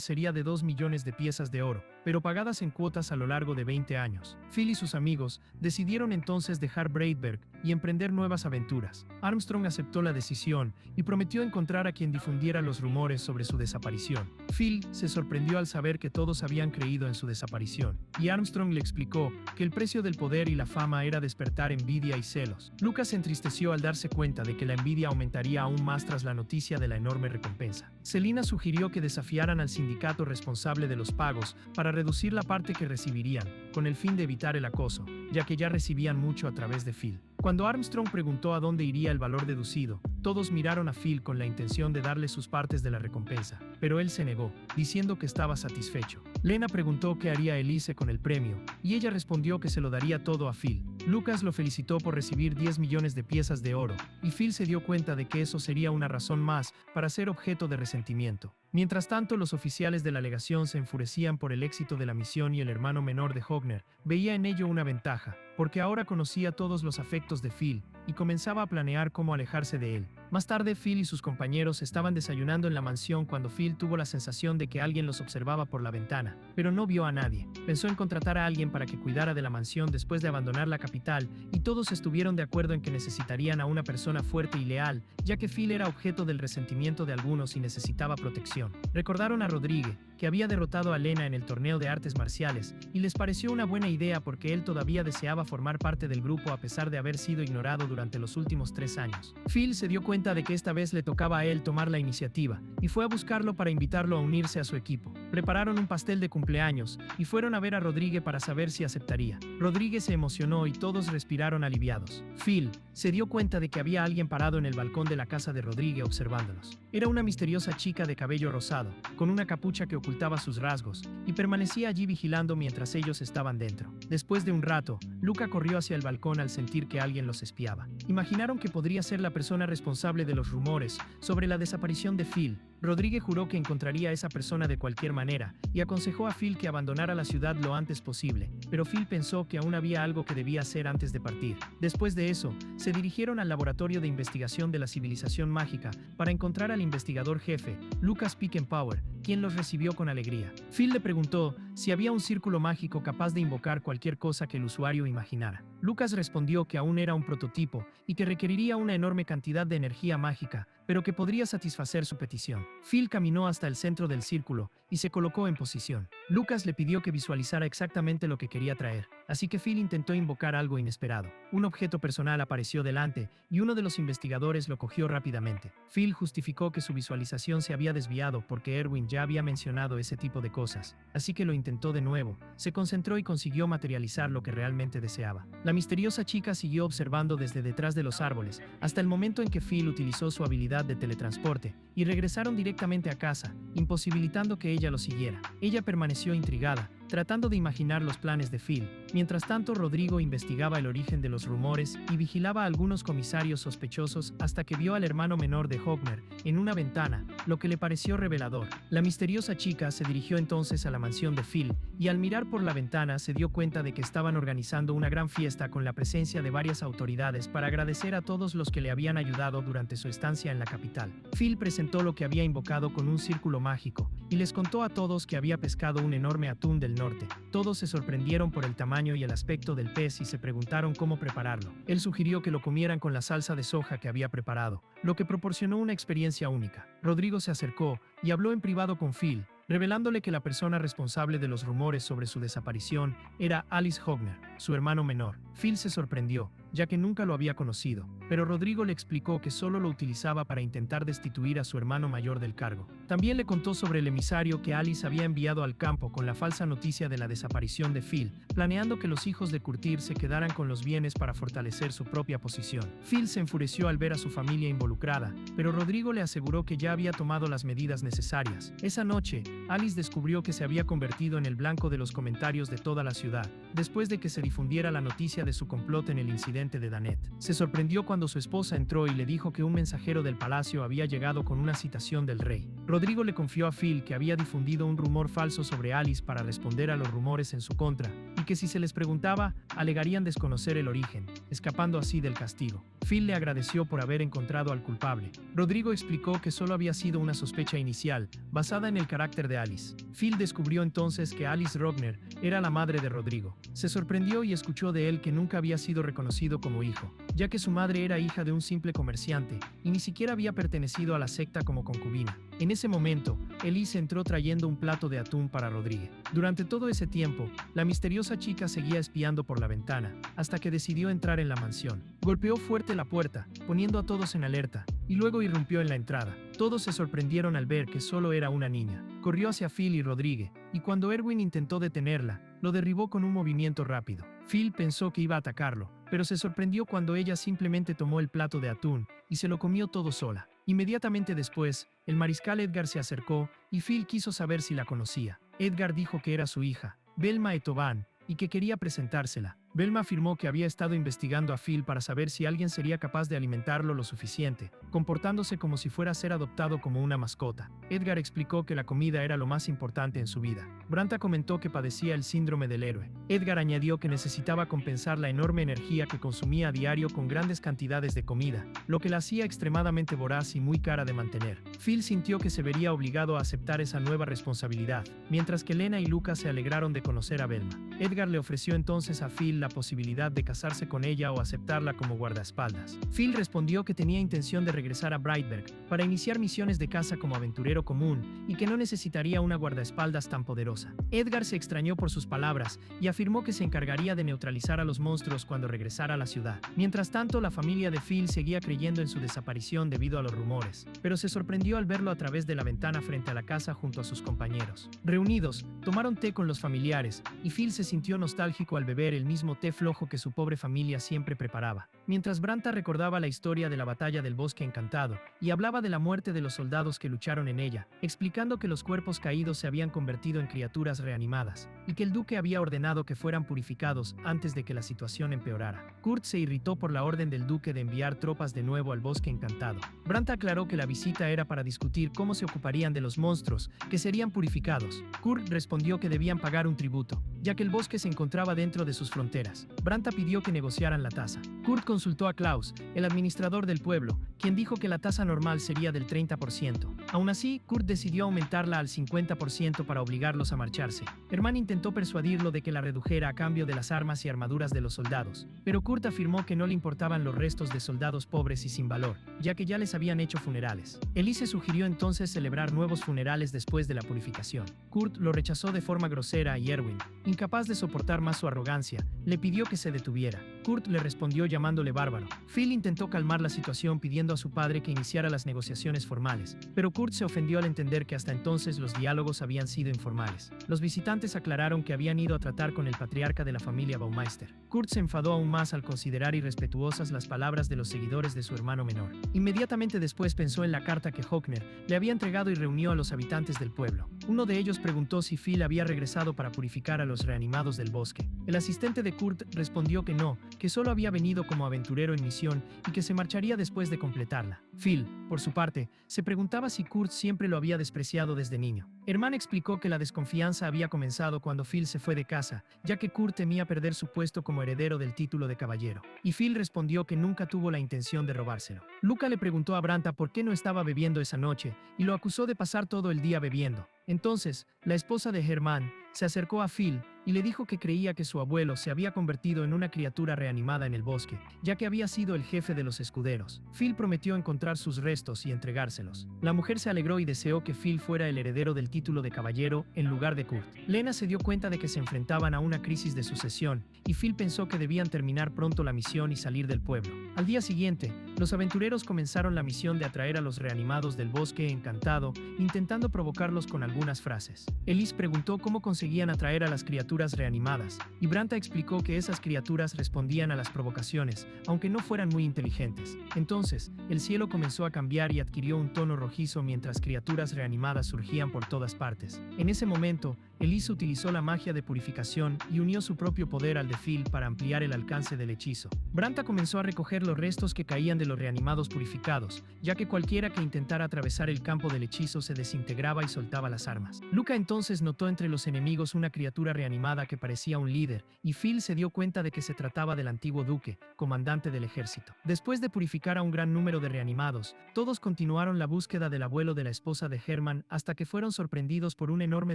sería de 2 millones de piezas de oro, pero pagadas en cuotas a lo largo de 20 años. Phil y sus amigos decidieron entonces dejar Braidberg y emprender nuevas aventuras. Armstrong aceptó la decisión y prometió encontrar a quien difundiera los rumores sobre su desaparición. Phil se sorprendió al saber que todos habían creído en su desaparición, y Armstrong le explicó que el precio del poder y la fama era despertar envidia y celos. Lucas se entristeció al darse cuenta de que la envidia aumentaría aún más tras la noticia de la enorme recompensa. Selina sugirió que desafiaran al sindicato responsable de los pagos para reducir la parte que recibirían, con el fin de evitar el acoso, ya que ya recibían mucho a través de Phil. Cuando Armstrong preguntó a dónde iría el valor deducido, todos miraron a Phil con la intención de darle sus partes de la recompensa, pero él se negó, diciendo que estaba satisfecho. Lena preguntó qué haría Elise con el premio, y ella respondió que se lo daría todo a Phil. Lucas lo felicitó por recibir 10 millones de piezas de oro, y Phil se dio cuenta de que eso sería una razón más para ser objeto de resentimiento. Mientras tanto, los oficiales de la legación se enfurecían por el éxito de la misión y el hermano menor de Hockner veía en ello una ventaja, porque ahora conocía todos los afectos de Phil y comenzaba a planear cómo alejarse de él. Más tarde, Phil y sus compañeros estaban desayunando en la mansión cuando Phil tuvo la sensación de que alguien los observaba por la ventana, pero no vio a nadie. Pensó en contratar a alguien para que cuidara de la mansión después de abandonar la capital, y todos estuvieron de acuerdo en que necesitarían a una persona fuerte y leal, ya que Phil era objeto del resentimiento de algunos y necesitaba protección. Recordaron a Rodrigue, que había derrotado a Lena en el torneo de artes marciales, y les pareció una buena idea porque él todavía deseaba formar parte del grupo a pesar de haber sido ignorado durante los últimos 3 años. Phil se dio cuenta de que esta vez le tocaba a él tomar la iniciativa, y fue a buscarlo para invitarlo a unirse a su equipo. Prepararon un pastel de cumpleaños, y fueron a ver a Rodrigue para saber si aceptaría. Rodrigue se emocionó y todos respiraron aliviados. Phil se dio cuenta de que había alguien parado en el balcón de la casa de Rodrigue observándolos. Era una misteriosa chica de cabello rosado, con una capucha que ocultaba sus rasgos, y permanecía allí vigilando mientras ellos estaban dentro. Después de un rato, Luca corrió hacia el balcón al sentir que alguien los espiaba. Imaginaron que podría ser la persona responsable de los rumores sobre la desaparición de Phil. Rodrigue juró que encontraría a esa persona de cualquier manera y aconsejó a Phil que abandonara la ciudad lo antes posible, pero Phil pensó que aún había algo que debía hacer antes de partir. Después de eso, se dirigieron al laboratorio de investigación de la civilización mágica para encontrar al investigador jefe, Lucas Pickenpower, quien los recibió con alegría. Phil le preguntó si había un círculo mágico capaz de invocar cualquier cosa que el usuario imaginara. Lucas respondió que aún era un prototipo y que requeriría una enorme cantidad de energía mágica, pero que podría satisfacer su petición. Phil caminó hasta el centro del círculo y se colocó en posición. Lucas le pidió que visualizara exactamente lo que quería traer, así que Phil intentó invocar algo inesperado. Un objeto personal apareció delante y uno de los investigadores lo cogió rápidamente. Phil justificó que su visualización se había desviado porque Erwin ya había mencionado ese tipo de cosas, así que lo intentó de nuevo. Se concentró y consiguió materializar lo que realmente deseaba. La misteriosa chica siguió observando desde detrás de los árboles hasta el momento en que Phil utilizó su habilidad de teletransporte y regresaron directamente a casa, imposibilitando que ella lo siguiera. Ella permaneció intrigada, tratando de imaginar los planes de Phil. Mientras tanto, Rodrigo investigaba el origen de los rumores y vigilaba a algunos comisarios sospechosos hasta que vio al hermano menor de Hogner en una ventana, lo que le pareció revelador. La misteriosa chica se dirigió entonces a la mansión de Phil y al mirar por la ventana se dio cuenta de que estaban organizando una gran fiesta con la presencia de varias autoridades para agradecer a todos los que le habían ayudado durante su estancia en la capital. Phil presentó lo que había invocado con un círculo mágico y les contó a todos que había pescado un enorme atún del norte. Todos se sorprendieron por el tamaño y el aspecto del pez y se preguntaron cómo prepararlo. Él sugirió que lo comieran con la salsa de soja que había preparado, lo que proporcionó una experiencia única. Rodrigo se acercó y habló en privado con Phil, revelándole que la persona responsable de los rumores sobre su desaparición era Alice Hogner, su hermano menor. Phil se sorprendió, ya que nunca lo había conocido, pero Rodrigo le explicó que solo lo utilizaba para intentar destituir a su hermano mayor del cargo. También le contó sobre el emisario que Alice había enviado al campo con la falsa noticia de la desaparición de Phil, planeando que los hijos de Curtir se quedaran con los bienes para fortalecer su propia posición. Phil se enfureció al ver a su familia involucrada, pero Rodrigo le aseguró que ya había tomado las medidas necesarias. Esa noche, Alice descubrió que se había convertido en el blanco de los comentarios de toda la ciudad, después de que se difundiera la noticia de su complot en el incidente de Danet. Se sorprendió cuando su esposa entró y le dijo que un mensajero del palacio había llegado con una citación del rey. Rodrigo le confió a Phil que había difundido un rumor falso sobre Alice para responder a los rumores en su contra, y que si se les preguntaba, alegarían desconocer el origen, escapando así del castigo. Phil le agradeció por haber encontrado al culpable. Rodrigo explicó que solo había sido una sospecha inicial, basada en el carácter de Alice. Phil descubrió entonces que Alice Hogner era la madre de Rodrigo. Se sorprendió y escuchó de él que nunca había sido reconocido como hijo, ya que su madre era hija de un simple comerciante y ni siquiera había pertenecido a la secta como concubina. En ese momento, Elise entró trayendo un plato de atún para Rodrigo. Durante todo ese tiempo, la misteriosa chica seguía espiando por la ventana, hasta que decidió entrar en la mansión. Golpeó fuerte la puerta, poniendo a todos en alerta, y luego irrumpió en la entrada. Todos se sorprendieron al ver que solo era una niña. Corrió hacia Phil y Rodrigo, y cuando Erwin intentó detenerla, lo derribó con un movimiento rápido. Phil pensó que iba a atacarlo, pero se sorprendió cuando ella simplemente tomó el plato de atún y se lo comió todo sola. Inmediatamente después, el mariscal Edgar se acercó y Phil quiso saber si la conocía. Edgar dijo que era su hija, Velma Etoban, y que quería presentársela. Velma afirmó que había estado investigando a Phil para saber si alguien sería capaz de alimentarlo lo suficiente, comportándose como si fuera a ser adoptado como una mascota. Edgar explicó que la comida era lo más importante en su vida. Branta comentó que padecía el síndrome del héroe. Edgar añadió que necesitaba compensar la enorme energía que consumía a diario con grandes cantidades de comida, lo que la hacía extremadamente voraz y muy cara de mantener. Phil sintió que se vería obligado a aceptar esa nueva responsabilidad, mientras que Lena y Lucas se alegraron de conocer a Velma. Edgar le ofreció entonces a Phil la posibilidad de casarse con ella o aceptarla como guardaespaldas. Phil respondió que tenía intención de regresar a Brightberg para iniciar misiones de caza como aventurero común y que no necesitaría una guardaespaldas tan poderosa. Edgar se extrañó por sus palabras y afirmó que se encargaría de neutralizar a los monstruos cuando regresara a la ciudad. Mientras tanto, la familia de Phil seguía creyendo en su desaparición debido a los rumores, pero se sorprendió al verlo a través de la ventana frente a la casa junto a sus compañeros. Reunidos, tomaron té con los familiares y Phil se sintió nostálgico al beber el mismo té flojo que su pobre familia siempre preparaba. Mientras Branta recordaba la historia de la batalla del Bosque Encantado y hablaba de la muerte de los soldados que lucharon en ella, explicando que los cuerpos caídos se habían convertido en criaturas reanimadas y que el duque había ordenado que fueran purificados antes de que la situación empeorara. Kurt se irritó por la orden del duque de enviar tropas de nuevo al Bosque Encantado. Branta aclaró que la visita era para discutir cómo se ocuparían de los monstruos que serían purificados. Kurt respondió que debían pagar un tributo, ya que el bosque se encontraba dentro de sus fronteras. Branta pidió que negociaran la tasa. Kurt consultó a Klaus, el administrador del pueblo, quien dijo que la tasa normal sería del 30%. Aún así, Kurt decidió aumentarla al 50% para obligarlos a marcharse. Hermann intentó persuadirlo de que la redujera a cambio de las armas y armaduras de los soldados, pero Kurt afirmó que no le importaban los restos de soldados pobres y sin valor, ya que ya les habían hecho funerales. Elise sugirió entonces celebrar nuevos funerales después de la purificación. Kurt lo rechazó de forma grosera y Erwin, Incapaz de soportar más su arrogancia, le pidió que se detuviera. Kurt le respondió llamándole bárbaro. Phil intentó calmar la situación pidiendo a su padre que iniciara las negociaciones formales, pero Kurt se ofendió al entender que hasta entonces los diálogos habían sido informales. Los visitantes aclararon que habían ido a tratar con el patriarca de la familia Baumeister. Kurt se enfadó aún más al considerar irrespetuosas las palabras de los seguidores de su hermano menor. Inmediatamente después pensó en la carta que Hockner le había entregado y reunió a los habitantes del pueblo. Uno de ellos preguntó si Phil había regresado para purificar a los reanimados del bosque. El asistente de Kurt respondió que no, que solo había venido como aventurero en misión y que se marcharía después de completarla. Phil, por su parte, se preguntaba si Kurt siempre lo había despreciado desde niño. Herman explicó que la desconfianza había comenzado cuando Phil se fue de casa, ya que Kurt temía perder su puesto como heredero del título de caballero. Y Phil respondió que nunca tuvo la intención de robárselo. Luca le preguntó a Branta por qué no estaba bebiendo esa noche y lo acusó de pasar todo el día bebiendo. Entonces, la esposa de Herman se acercó a Phil y le dijo que creía que su abuelo se había convertido en una criatura reanimada en el bosque, ya que había sido el jefe de los escuderos. Phil prometió encontrar sus restos y entregárselos. La mujer se alegró y deseó que Phil fuera el heredero del título de caballero en lugar de Kurt. Lena se dio cuenta de que se enfrentaban a una crisis de sucesión, y Phil pensó que debían terminar pronto la misión y salir del pueblo. Al día siguiente, los aventureros comenzaron la misión de atraer a los reanimados del bosque encantado, intentando provocarlos con algunas frases. Elise preguntó cómo conseguían atraer a las criaturas reanimadas, y Branta explicó que esas criaturas respondían a las provocaciones, aunque no fueran muy inteligentes. Entonces, el cielo comenzó a cambiar y adquirió un tono rojizo mientras criaturas reanimadas surgían por todas partes. En ese momento, Elise utilizó la magia de purificación y unió su propio poder al de Phil para ampliar el alcance del hechizo. Branta comenzó a recoger los restos que caían de los reanimados purificados, ya que cualquiera que intentara atravesar el campo del hechizo se desintegraba y soltaba las armas. Luca entonces notó entre los enemigos una criatura reanimada que parecía un líder, y Phil se dio cuenta de que se trataba del antiguo duque, comandante del ejército. Después de purificar a un gran número de reanimados, todos continuaron la búsqueda del abuelo de la esposa de Herman hasta que fueron sorprendidos por un enorme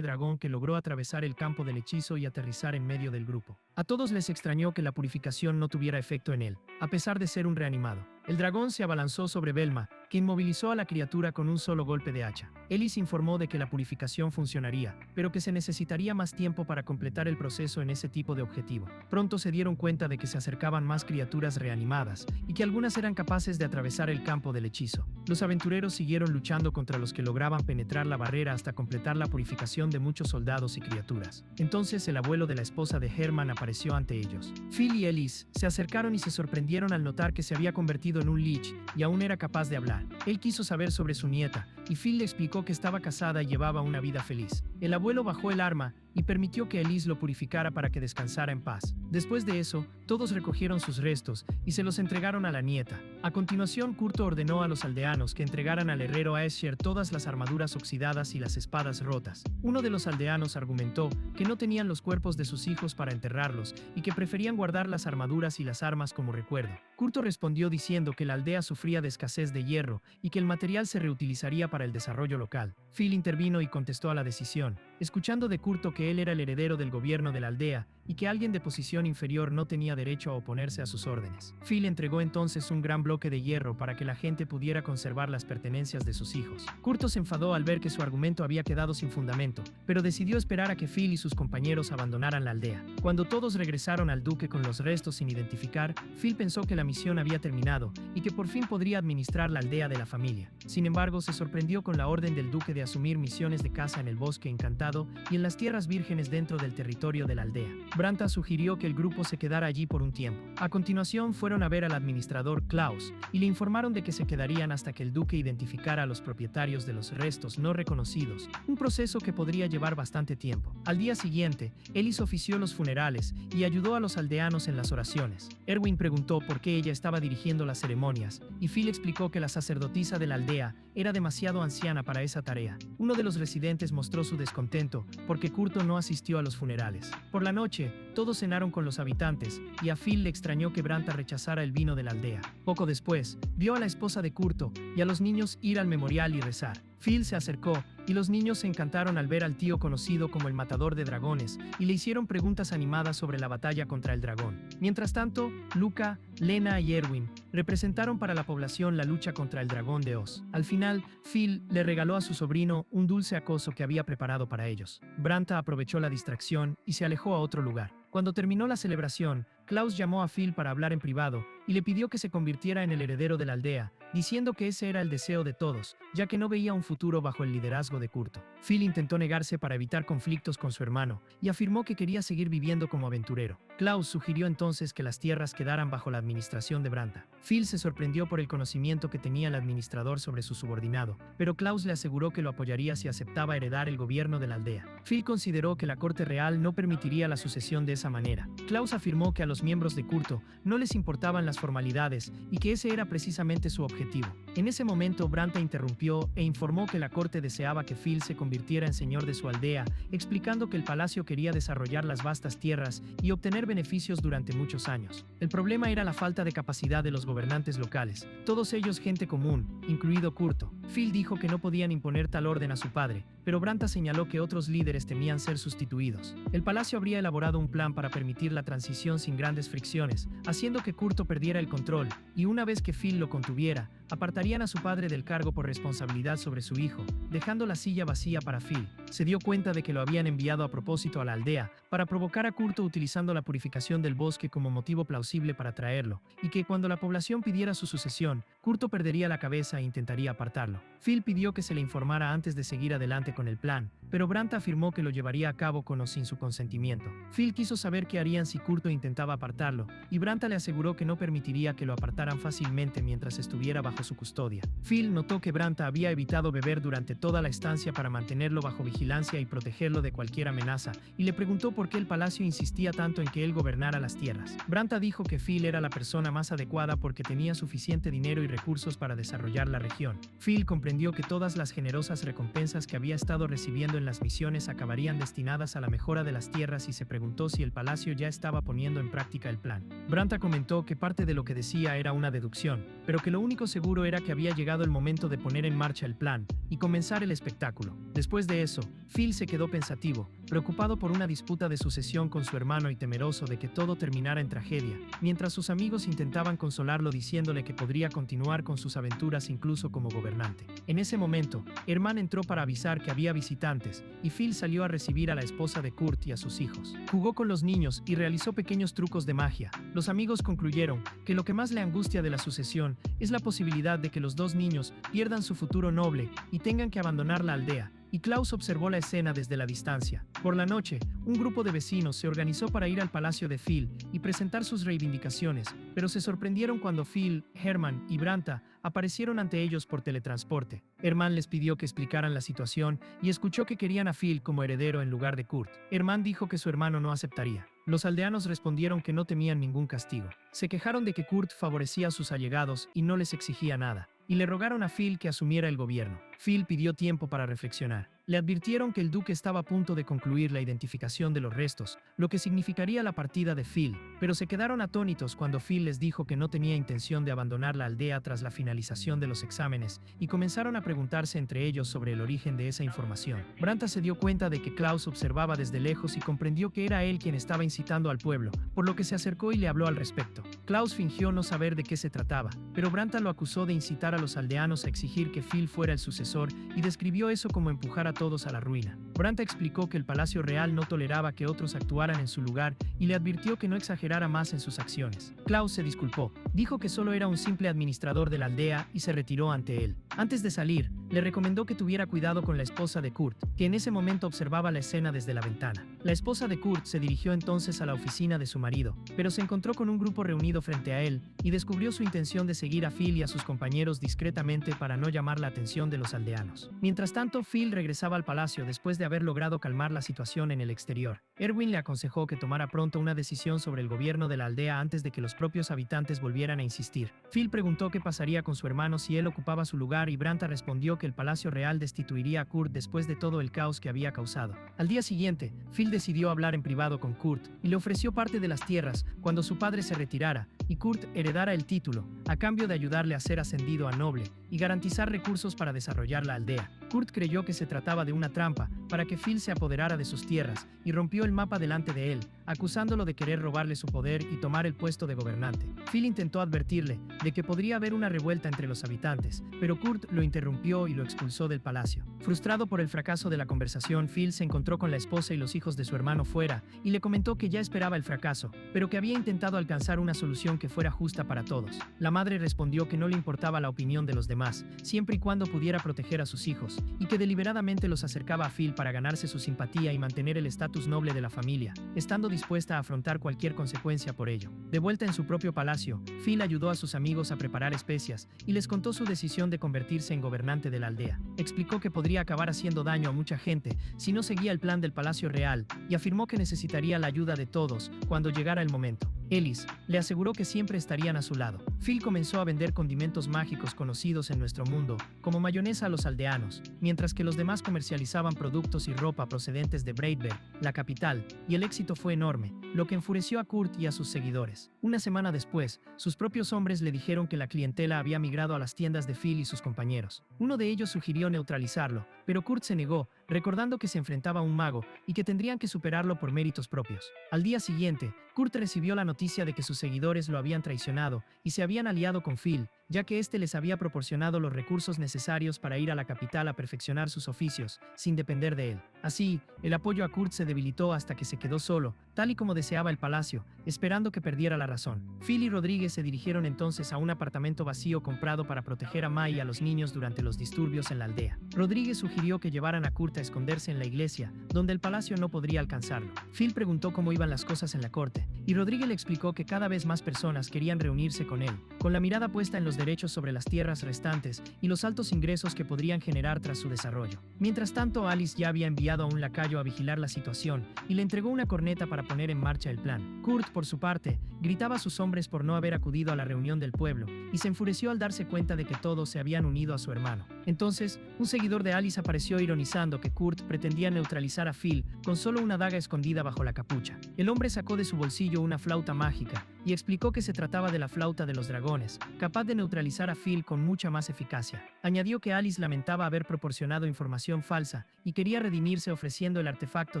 dragón que logró atravesar el campo del hechizo y aterrizar en medio del grupo. A todos les extrañó que la purificación no tuviera efecto en él, a pesar de ser un reanimado. El dragón se abalanzó sobre Velma, que inmovilizó a la criatura con un solo golpe de hacha. Ellis informó de que la purificación funcionaría, pero que se necesitaría más tiempo para completar el proceso en ese tipo de objetivo. Pronto se dieron cuenta de que se acercaban más criaturas reanimadas y que algunas eran capaces de atravesar el campo del hechizo. Los aventureros siguieron luchando contra los que lograban penetrar la barrera hasta completar la purificación de muchos soldados y criaturas. Entonces el abuelo de la esposa de Herman apareció ante ellos. Phil y Ellis se acercaron y se sorprendieron al notar que se había convertido en un lich y aún era capaz de hablar. Él quiso saber sobre su nieta, y Phil le explicó que estaba casada y llevaba una vida feliz. El abuelo bajó el arma y permitió que Elise lo purificara para que descansara en paz. Después de eso, todos recogieron sus restos y se los entregaron a la nieta. A continuación, Curto ordenó a los aldeanos que entregaran al herrero Aesher todas las armaduras oxidadas y las espadas rotas. Uno de los aldeanos argumentó que no tenían los cuerpos de sus hijos para enterrarlos y que preferían guardar las armaduras y las armas como recuerdo. Curto respondió diciendo que la aldea sufría de escasez de hierro y que el material se reutilizaría para el desarrollo local. Phil intervino y contestó a la decisión, escuchando de Curto que él era el heredero del gobierno de la aldea y que alguien de posición inferior no tenía derecho a oponerse a sus órdenes. Phil entregó entonces un gran bloque de hierro para que la gente pudiera conservar las pertenencias de sus hijos. Curto se enfadó al ver que su argumento había quedado sin fundamento, pero decidió esperar a que Phil y sus compañeros abandonaran la aldea. Cuando todos regresaron al duque con los restos sin identificar, Phil pensó que la misión había terminado y que por fin podría administrar la aldea de la familia. Sin embargo, se sorprendió con la orden del duque de asumir misiones de caza en el bosque encantado y en las tierras vírgenes dentro del territorio de la aldea. Branta sugirió que el grupo se quedara allí por un tiempo. A continuación fueron a ver al administrador Klaus y le informaron de que se quedarían hasta que el duque identificara a los propietarios de los restos no reconocidos, un proceso que podría llevar bastante tiempo. Al día siguiente, Ellis ofició los funerales y ayudó a los aldeanos en las oraciones. Erwin preguntó por qué ella estaba dirigiendo las ceremonias y Phil explicó que la sacerdotisa de la aldea era demasiado anciana para esa tarea. Uno de los residentes mostró su descontento porque Curto no asistió a los funerales. Por la noche, todos cenaron con los habitantes y a Phil le extrañó que Branta rechazara el vino de la aldea. Poco después, vio a la esposa de Curto y a los niños ir al memorial y rezar. Phil se acercó y los niños se encantaron al ver al tío conocido como el matador de dragones y le hicieron preguntas animadas sobre la batalla contra el dragón. Mientras tanto, Luca, Lena y Erwin representaron para la población la lucha contra el dragón de Oz. Al final, Phil le regaló a su sobrino un dulce acoso que había preparado para ellos. Branta aprovechó la distracción y se alejó a otro lugar. Cuando terminó la celebración, Klaus llamó a Phil para hablar en privado y le pidió que se convirtiera en el heredero de la aldea, diciendo que ese era el deseo de todos, ya que no veía un futuro bajo el liderazgo de Curto. Phil intentó negarse para evitar conflictos con su hermano y afirmó que quería seguir viviendo como aventurero. Klaus sugirió entonces que las tierras quedaran bajo la administración de Branta. Phil se sorprendió por el conocimiento que tenía el administrador sobre su subordinado, pero Klaus le aseguró que lo apoyaría si aceptaba heredar el gobierno de la aldea. Phil consideró que la corte real no permitiría la sucesión de esa manera. Klaus afirmó que a los miembros de Curto no les importaban las formalidades y que ese era precisamente su objetivo. En ese momento, Branta interrumpió e informó que la corte deseaba que Phil se convirtiera en señor de su aldea, explicando que el palacio quería desarrollar las vastas tierras y obtener beneficios durante muchos años. El problema era la falta de capacidad de los gobernantes locales, todos ellos gente común, incluido Curto. Phil dijo que no podían imponer tal orden a su padre, pero Branta señaló que otros líderes temían ser sustituidos. El palacio habría elaborado un plan para permitir la transición sin grandes fricciones, haciendo que Curto perdiera el control, y una vez que Phil lo contuviera, apartarían a su padre del cargo por responsabilidad sobre su hijo, dejando la silla vacía para Phil. Se dio cuenta de que lo habían enviado a propósito a la aldea para provocar a Curto utilizando la purificación del bosque como motivo plausible para traerlo, y que cuando la población pidiera su sucesión, Curto perdería la cabeza e intentaría apartarlo. Phil pidió que se le informara antes de seguir adelante con el plan, pero Branta afirmó que lo llevaría a cabo con o sin su consentimiento. Phil quiso saber qué harían si Curto intentaba apartarlo, y Branta le aseguró que no permitiría que lo apartaran fácilmente mientras estuviera bajo su custodia. Phil notó que Branta había evitado beber durante toda la estancia para mantenerlo bajo vigilancia y protegerlo de cualquier amenaza, y le preguntó por qué el palacio insistía tanto en que él gobernara las tierras. Branta dijo que Phil era la persona más adecuada porque tenía suficiente dinero y recursos para desarrollar la región. Phil comprendió que todas las generosas recompensas que había estado recibiendo en las misiones acabarían destinadas a la mejora de las tierras y se preguntó si el palacio ya estaba poniendo en práctica el plan. Branta comentó que parte de lo que decía era una deducción, pero que lo único seguro era que había llegado el momento de poner en marcha el plan y comenzar el espectáculo. Después de eso, Phil se quedó pensativo, preocupado por una disputa de sucesión con su hermano y temeroso de que todo terminara en tragedia, mientras sus amigos intentaban consolarlo diciéndole que podría continuar con sus aventuras incluso como gobernante. En ese momento, Herman entró para avisar que había visitantes, y Phil salió a recibir a la esposa de Kurt y a sus hijos. Jugó con los niños y realizó pequeños trucos de magia. Los amigos concluyeron que lo que más le angustia de la sucesión es la posibilidad de que los dos niños pierdan su futuro noble y tengan que abandonar la aldea, y Klaus observó la escena desde la distancia. Por la noche, un grupo de vecinos se organizó para ir al palacio de Phil y presentar sus reivindicaciones, pero se sorprendieron cuando Phil, Herman y Branta aparecieron ante ellos por teletransporte. Herman les pidió que explicaran la situación y escuchó que querían a Phil como heredero en lugar de Kurt. Herman dijo que su hermano no aceptaría. Los aldeanos respondieron que no temían ningún castigo. Se quejaron de que Kurt favorecía a sus allegados y no les exigía nada, y le rogaron a Phil que asumiera el gobierno. Phil pidió tiempo para reflexionar. Le advirtieron que el duque estaba a punto de concluir la identificación de los restos, lo que significaría la partida de Phil, pero se quedaron atónitos cuando Phil les dijo que no tenía intención de abandonar la aldea tras la finalización de los exámenes, y comenzaron a preguntarse entre ellos sobre el origen de esa información. Branta se dio cuenta de que Klaus observaba desde lejos y comprendió que era él quien estaba incitando al pueblo, por lo que se acercó y le habló al respecto. Klaus fingió no saber de qué se trataba, pero Branta lo acusó de incitar a los aldeanos a exigir que Phil fuera el sucesor y describió eso como empujar a todos a la ruina. Branta explicó que el Palacio Real no toleraba que otros actuaran en su lugar y le advirtió que no exagerara más en sus acciones. Klaus se disculpó, dijo que solo era un simple administrador de la aldea y se retiró ante él. Antes de salir, le recomendó que tuviera cuidado con la esposa de Kurt, que en ese momento observaba la escena desde la ventana. La esposa de Kurt se dirigió entonces a la oficina de su marido, pero se encontró con un grupo reunido frente a él y descubrió su intención de seguir a Phil y a sus compañeros discretamente para no llamar la atención de los aldeanos. Mientras tanto, Phil regresaba al palacio después de haber logrado calmar la situación en el exterior. Erwin le aconsejó que tomara pronto una decisión sobre el gobierno de la aldea antes de que los propios habitantes volvieran a insistir. Phil preguntó qué pasaría con su hermano si él ocupaba su lugar y Branta respondió que el Palacio Real destituiría a Kurt después de todo el caos que había causado. Al día siguiente, Phil decidió hablar en privado con Kurt y le ofreció parte de las tierras cuando su padre se retirara, y Kurt heredara el título, a cambio de ayudarle a ser ascendido a noble y garantizar recursos para desarrollar la aldea. Kurt creyó que se trataba de una trampa para que Phil se apoderara de sus tierras y rompió el mapa delante de él, acusándolo de querer robarle su poder y tomar el puesto de gobernante. Phil intentó advertirle de que podría haber una revuelta entre los habitantes, pero Kurt lo interrumpió y lo expulsó del palacio. Frustrado por el fracaso de la conversación, Phil se encontró con la esposa y los hijos de su hermano fuera y le comentó que ya esperaba el fracaso, pero que había intentado alcanzar una solución que fuera justa para todos. La madre respondió que no le importaba la opinión de los demás, siempre y cuando pudiera proteger a sus hijos, y que deliberadamente los acercaba a Phil para ganarse su simpatía y mantener el estatus noble de la familia, estando dispuesta a afrontar cualquier consecuencia por ello. De vuelta en su propio palacio, Phil ayudó a sus amigos a preparar especias y les contó su decisión de convertirse en gobernante de la aldea. Explicó que podría acabar haciendo daño a mucha gente si no seguía el plan del Palacio Real y afirmó que necesitaría la ayuda de todos cuando llegara el momento. Ellis le aseguró que siempre estarían a su lado. Phil comenzó a vender condimentos mágicos conocidos en nuestro mundo, como mayonesa a los aldeanos, mientras que los demás comercializaban productos y ropa procedentes de Braidberg, la capital, y el éxito fue enorme, lo que enfureció a Kurt y a sus seguidores. Una semana después, sus propios hombres le dijeron que la clientela había migrado a las tiendas de Phil y sus compañeros. Uno de ellos sugirió neutralizarlo, pero Kurt se negó, recordando que se enfrentaba a un mago y que tendrían que superarlo por méritos propios. Al día siguiente, Kurt recibió la noticia de que sus seguidores lo habían traicionado y se habían aliado con Phil, ya que éste les había proporcionado los recursos necesarios para ir a la capital a perfeccionar sus oficios, sin depender de él. Así, el apoyo a Kurt se debilitó hasta que se quedó solo, tal y como deseaba el palacio, esperando que perdiera la razón. Phil y Rodríguez se dirigieron entonces a un apartamento vacío comprado para proteger a Mai y a los niños durante los disturbios en la aldea. Rodríguez sugirió que llevaran a Kurt a esconderse en la iglesia, donde el palacio no podría alcanzarlo. Phil preguntó cómo iban las cosas en la corte, y Rodríguez le explicó que cada vez más personas querían reunirse con él, con la mirada puesta en los derechos sobre las tierras restantes y los altos ingresos que podrían generar tras su desarrollo. Mientras tanto, Alice ya había enviado a un lacayo a vigilar la situación y le entregó una corneta para poner en marcha el plan. Kurt, por su parte, gritaba a sus hombres por no haber acudido a la reunión del pueblo y se enfureció al darse cuenta de que todos se habían unido a su hermano. Entonces, un seguidor de Alice apareció ironizando que Kurt pretendía neutralizar a Phil con solo una daga escondida bajo la capucha. El hombre sacó de su bolsillo una flauta mágica y explicó que se trataba de la flauta de los dragones, capaz de neutralizar a Phil con mucha más eficacia. Añadió que Alice lamentaba haber proporcionado información falsa y quería redimirse ofreciendo el artefacto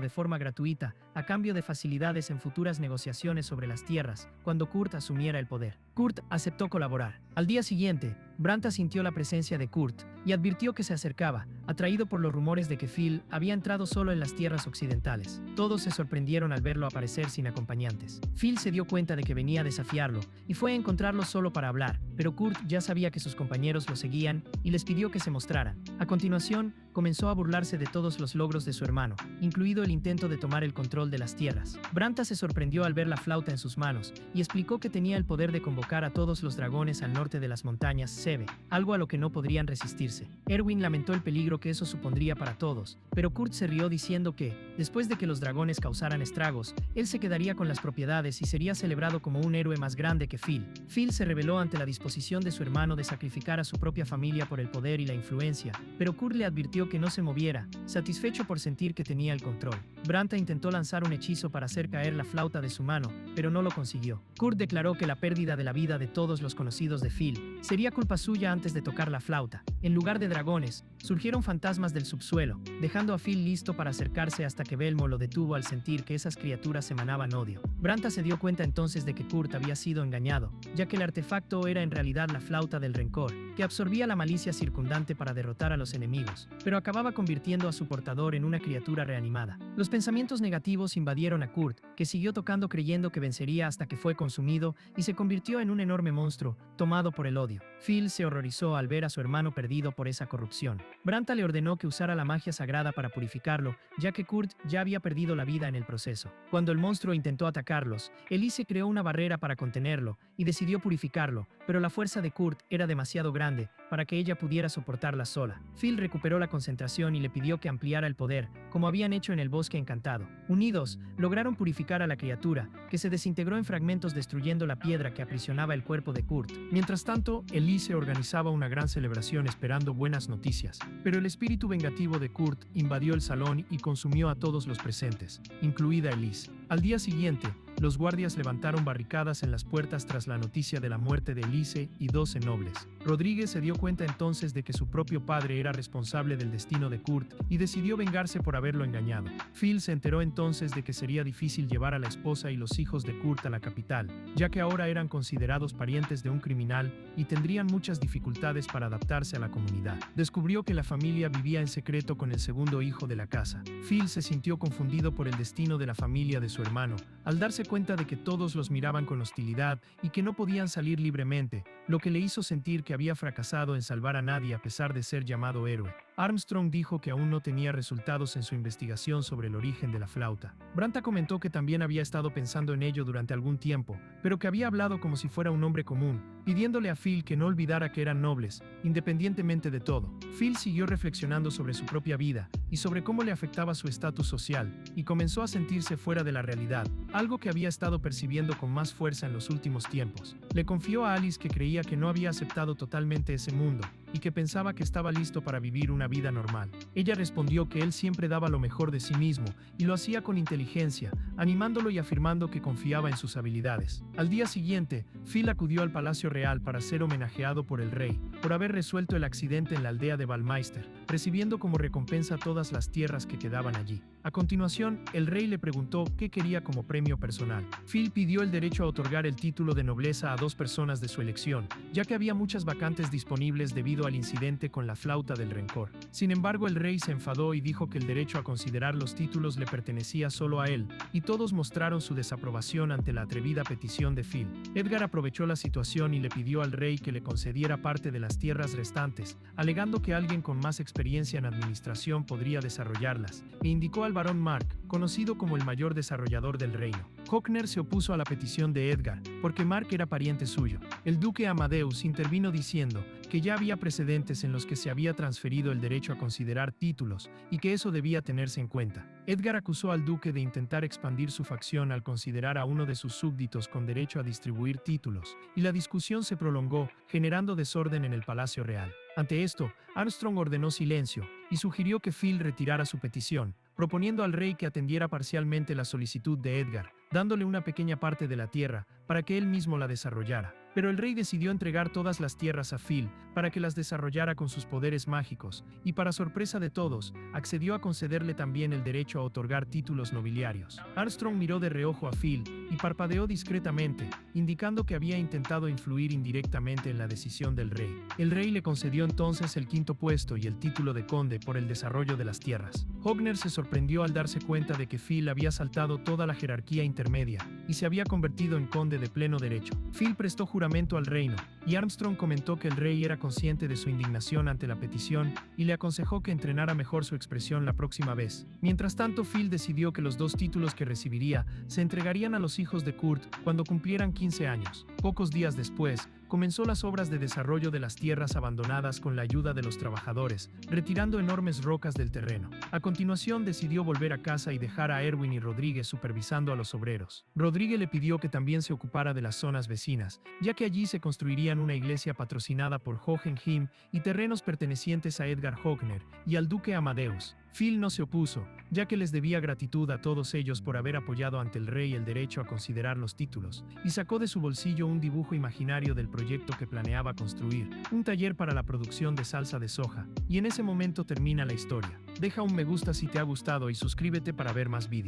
de forma gratuita, a cambio de facilidades en futuras negociaciones sobre las tierras, cuando Kurt asumiera el poder. Kurt aceptó colaborar. Al día siguiente, Branta sintió la presencia de Kurt y advirtió que se acercaba, atraído por los rumores de que Phil había entrado solo en las tierras occidentales. Todos se sorprendieron al verlo aparecer sin acompañantes. Phil se dio cuenta de que venía a desafiarlo y fue a encontrarlo solo para hablar, pero Kurt ya sabía que sus compañeros lo seguían y les pidió que se mostraran. A continuación, comenzó a burlarse de todos los logros de su hermano, incluido el intento de tomar el control de las tierras. Branta se sorprendió al ver la flauta en sus manos y explicó que tenía el poder de convocar a todos los dragones al norte de las montañas Sebe, algo a lo que no podrían resistirse. Erwin lamentó el peligro que eso supondría para todos, pero Kurt se rió diciendo que, después de que los dragones causaran estragos, él se quedaría con las propiedades y sería celebrado como un héroe más grande que Phil. Phil se rebeló ante la disposición de su hermano de sacrificar a su propia familia por el poder y la influencia, pero Kurt le advirtió que no se moviera, satisfecho por sentir que tenía el control. Branta intentó lanzar un hechizo para hacer caer la flauta de su mano, pero no lo consiguió. Kurt declaró que la pérdida de la vida de todos los conocidos de Phil sería culpa suya antes de tocar la flauta. En lugar de dragones, surgieron fantasmas del subsuelo, dejando a Phil listo para acercarse hasta que Velmo lo detuvo al sentir que esas criaturas emanaban odio. Branta se dio cuenta entonces de que Kurt había sido engañado, ya que el artefacto era en realidad la flauta del rencor, que absorbía la malicia circundante para derrotar a los enemigos, pero acababa convirtiendo a su portador en una criatura reanimada. Los pensamientos negativos invadieron a Kurt, que siguió tocando creyendo que vencería hasta que fue consumido y se convirtió en un enorme monstruo, tomado por el odio. Phil se horrorizó al ver a su hermano perdido por esa corrupción. Branta le ordenó que usara la magia sagrada para purificarlo, ya que Kurt ya había perdido la vida en el proceso. Cuando el monstruo intentó atacarlos, Elise creó una barrera para contenerlo y decidió purificarlo, pero la fuerza de Kurt era demasiado grande para que ella pudiera soportarla sola. Phil recuperó la concentración y le pidió que ampliara el poder, como habían hecho en el bosque encantado. Unidos, lograron purificar a la criatura, que se desintegró en fragmentos destruyendo la piedra que aprisionaba el cuerpo de Kurt. Mientras tanto, Elise organizaba una gran celebración esperando buenas noticias, pero el espíritu vengativo de Kurt invadió el salón y consumió a todos los presentes, incluida Elise. Al día siguiente, los guardias levantaron barricadas en las puertas tras la noticia de la muerte de Elise y 12 nobles. Rodríguez se dio cuenta entonces de que su propio padre era responsable del destino de Kurt y decidió vengarse por haberlo engañado. Phil se enteró entonces de que sería difícil llevar a la esposa y los hijos de Kurt a la capital, ya que ahora eran considerados parientes de un criminal y tendrían muchas dificultades para adaptarse a la comunidad. Descubrió que la familia vivía en secreto con el segundo hijo de la casa. Phil se sintió confundido por el destino de la familia de su hermano, al darse cuenta de que todos los miraban con hostilidad y que no podían salir libremente, lo que le hizo sentir que había fracasado en salvar a nadie a pesar de ser llamado héroe. Armstrong dijo que aún no tenía resultados en su investigación sobre el origen de la flauta. Branta comentó que también había estado pensando en ello durante algún tiempo, pero que había hablado como si fuera un hombre común, pidiéndole a Phil que no olvidara que eran nobles, independientemente de todo. Phil siguió reflexionando sobre su propia vida y sobre cómo le afectaba su estatus social, y comenzó a sentirse fuera de la realidad, algo que había estado percibiendo con más fuerza en los últimos tiempos. Le confió a Alice que creía que no había aceptado totalmente ese mundo, y que pensaba que estaba listo para vivir una vida normal. Ella respondió que él siempre daba lo mejor de sí mismo, y lo hacía con inteligencia, animándolo y afirmando que confiaba en sus habilidades. Al día siguiente, Phil acudió al Palacio Real para ser homenajeado por el rey, por haber resuelto el accidente en la aldea de Balmeister, recibiendo como recompensa todas las tierras que quedaban allí. A continuación, el rey le preguntó qué quería como premio personal. Phil pidió el derecho a otorgar el título de nobleza a 2 personas de su elección, ya que había muchas vacantes disponibles debido al incidente con la flauta del rencor. Sin embargo, el rey se enfadó y dijo que el derecho a considerar los títulos le pertenecía solo a él, y todos mostraron su desaprobación ante la atrevida petición de Phil. Edgar aprovechó la situación y le pidió al rey que le concediera parte de las tierras restantes, alegando que alguien con más experiencia en administración podría desarrollarlas, e indicó al barón Mark, conocido como el mayor desarrollador del reino. Hockner se opuso a la petición de Edgar, porque Mark era pariente suyo. El duque Amadeus intervino diciendo que ya había precedentes en los que se había transferido el derecho a considerar títulos, y que eso debía tenerse en cuenta. Edgar acusó al duque de intentar expandir su facción al considerar a uno de sus súbditos con derecho a distribuir títulos, y la discusión se prolongó, generando desorden en el Palacio Real. Ante esto, Armstrong ordenó silencio, y sugirió que Phil retirara su petición, proponiendo al rey que atendiera parcialmente la solicitud de Edgar, dándole una pequeña parte de la tierra, para que él mismo la desarrollara. Pero el rey decidió entregar todas las tierras a Phil, para que las desarrollara con sus poderes mágicos, y para sorpresa de todos, accedió a concederle también el derecho a otorgar títulos nobiliarios. Armstrong miró de reojo a Phil, y parpadeó discretamente, indicando que había intentado influir indirectamente en la decisión del rey. El rey le concedió entonces el 5º puesto y el título de conde por el desarrollo de las tierras. Hockner se sorprendió al darse cuenta de que Phil había saltado toda la jerarquía intermedia, y se había convertido en conde de pleno derecho. Phil prestó juramento al reino, y Armstrong comentó que el rey era consciente de su indignación ante la petición y le aconsejó que entrenara mejor su expresión la próxima vez. Mientras tanto, Phil decidió que los 2 títulos que recibiría se entregarían a los hijos de Kurt cuando cumplieran 15 años. Pocos días después, comenzó las obras de desarrollo de las tierras abandonadas con la ayuda de los trabajadores, retirando enormes rocas del terreno. A continuación decidió volver a casa y dejar a Erwin y Rodríguez supervisando a los obreros. Rodríguez le pidió que también se ocupara de las zonas vecinas, ya que allí se construirían una iglesia patrocinada por Hohenheim y terrenos pertenecientes a Edgar Hockner y al duque Amadeus. Phil no se opuso, ya que les debía gratitud a todos ellos por haber apoyado ante el rey el derecho a considerar los títulos, y sacó de su bolsillo un dibujo imaginario del proyecto que planeaba construir, un taller para la producción de salsa de soja, y en ese momento termina la historia. Deja un me gusta si te ha gustado y suscríbete para ver más vídeos.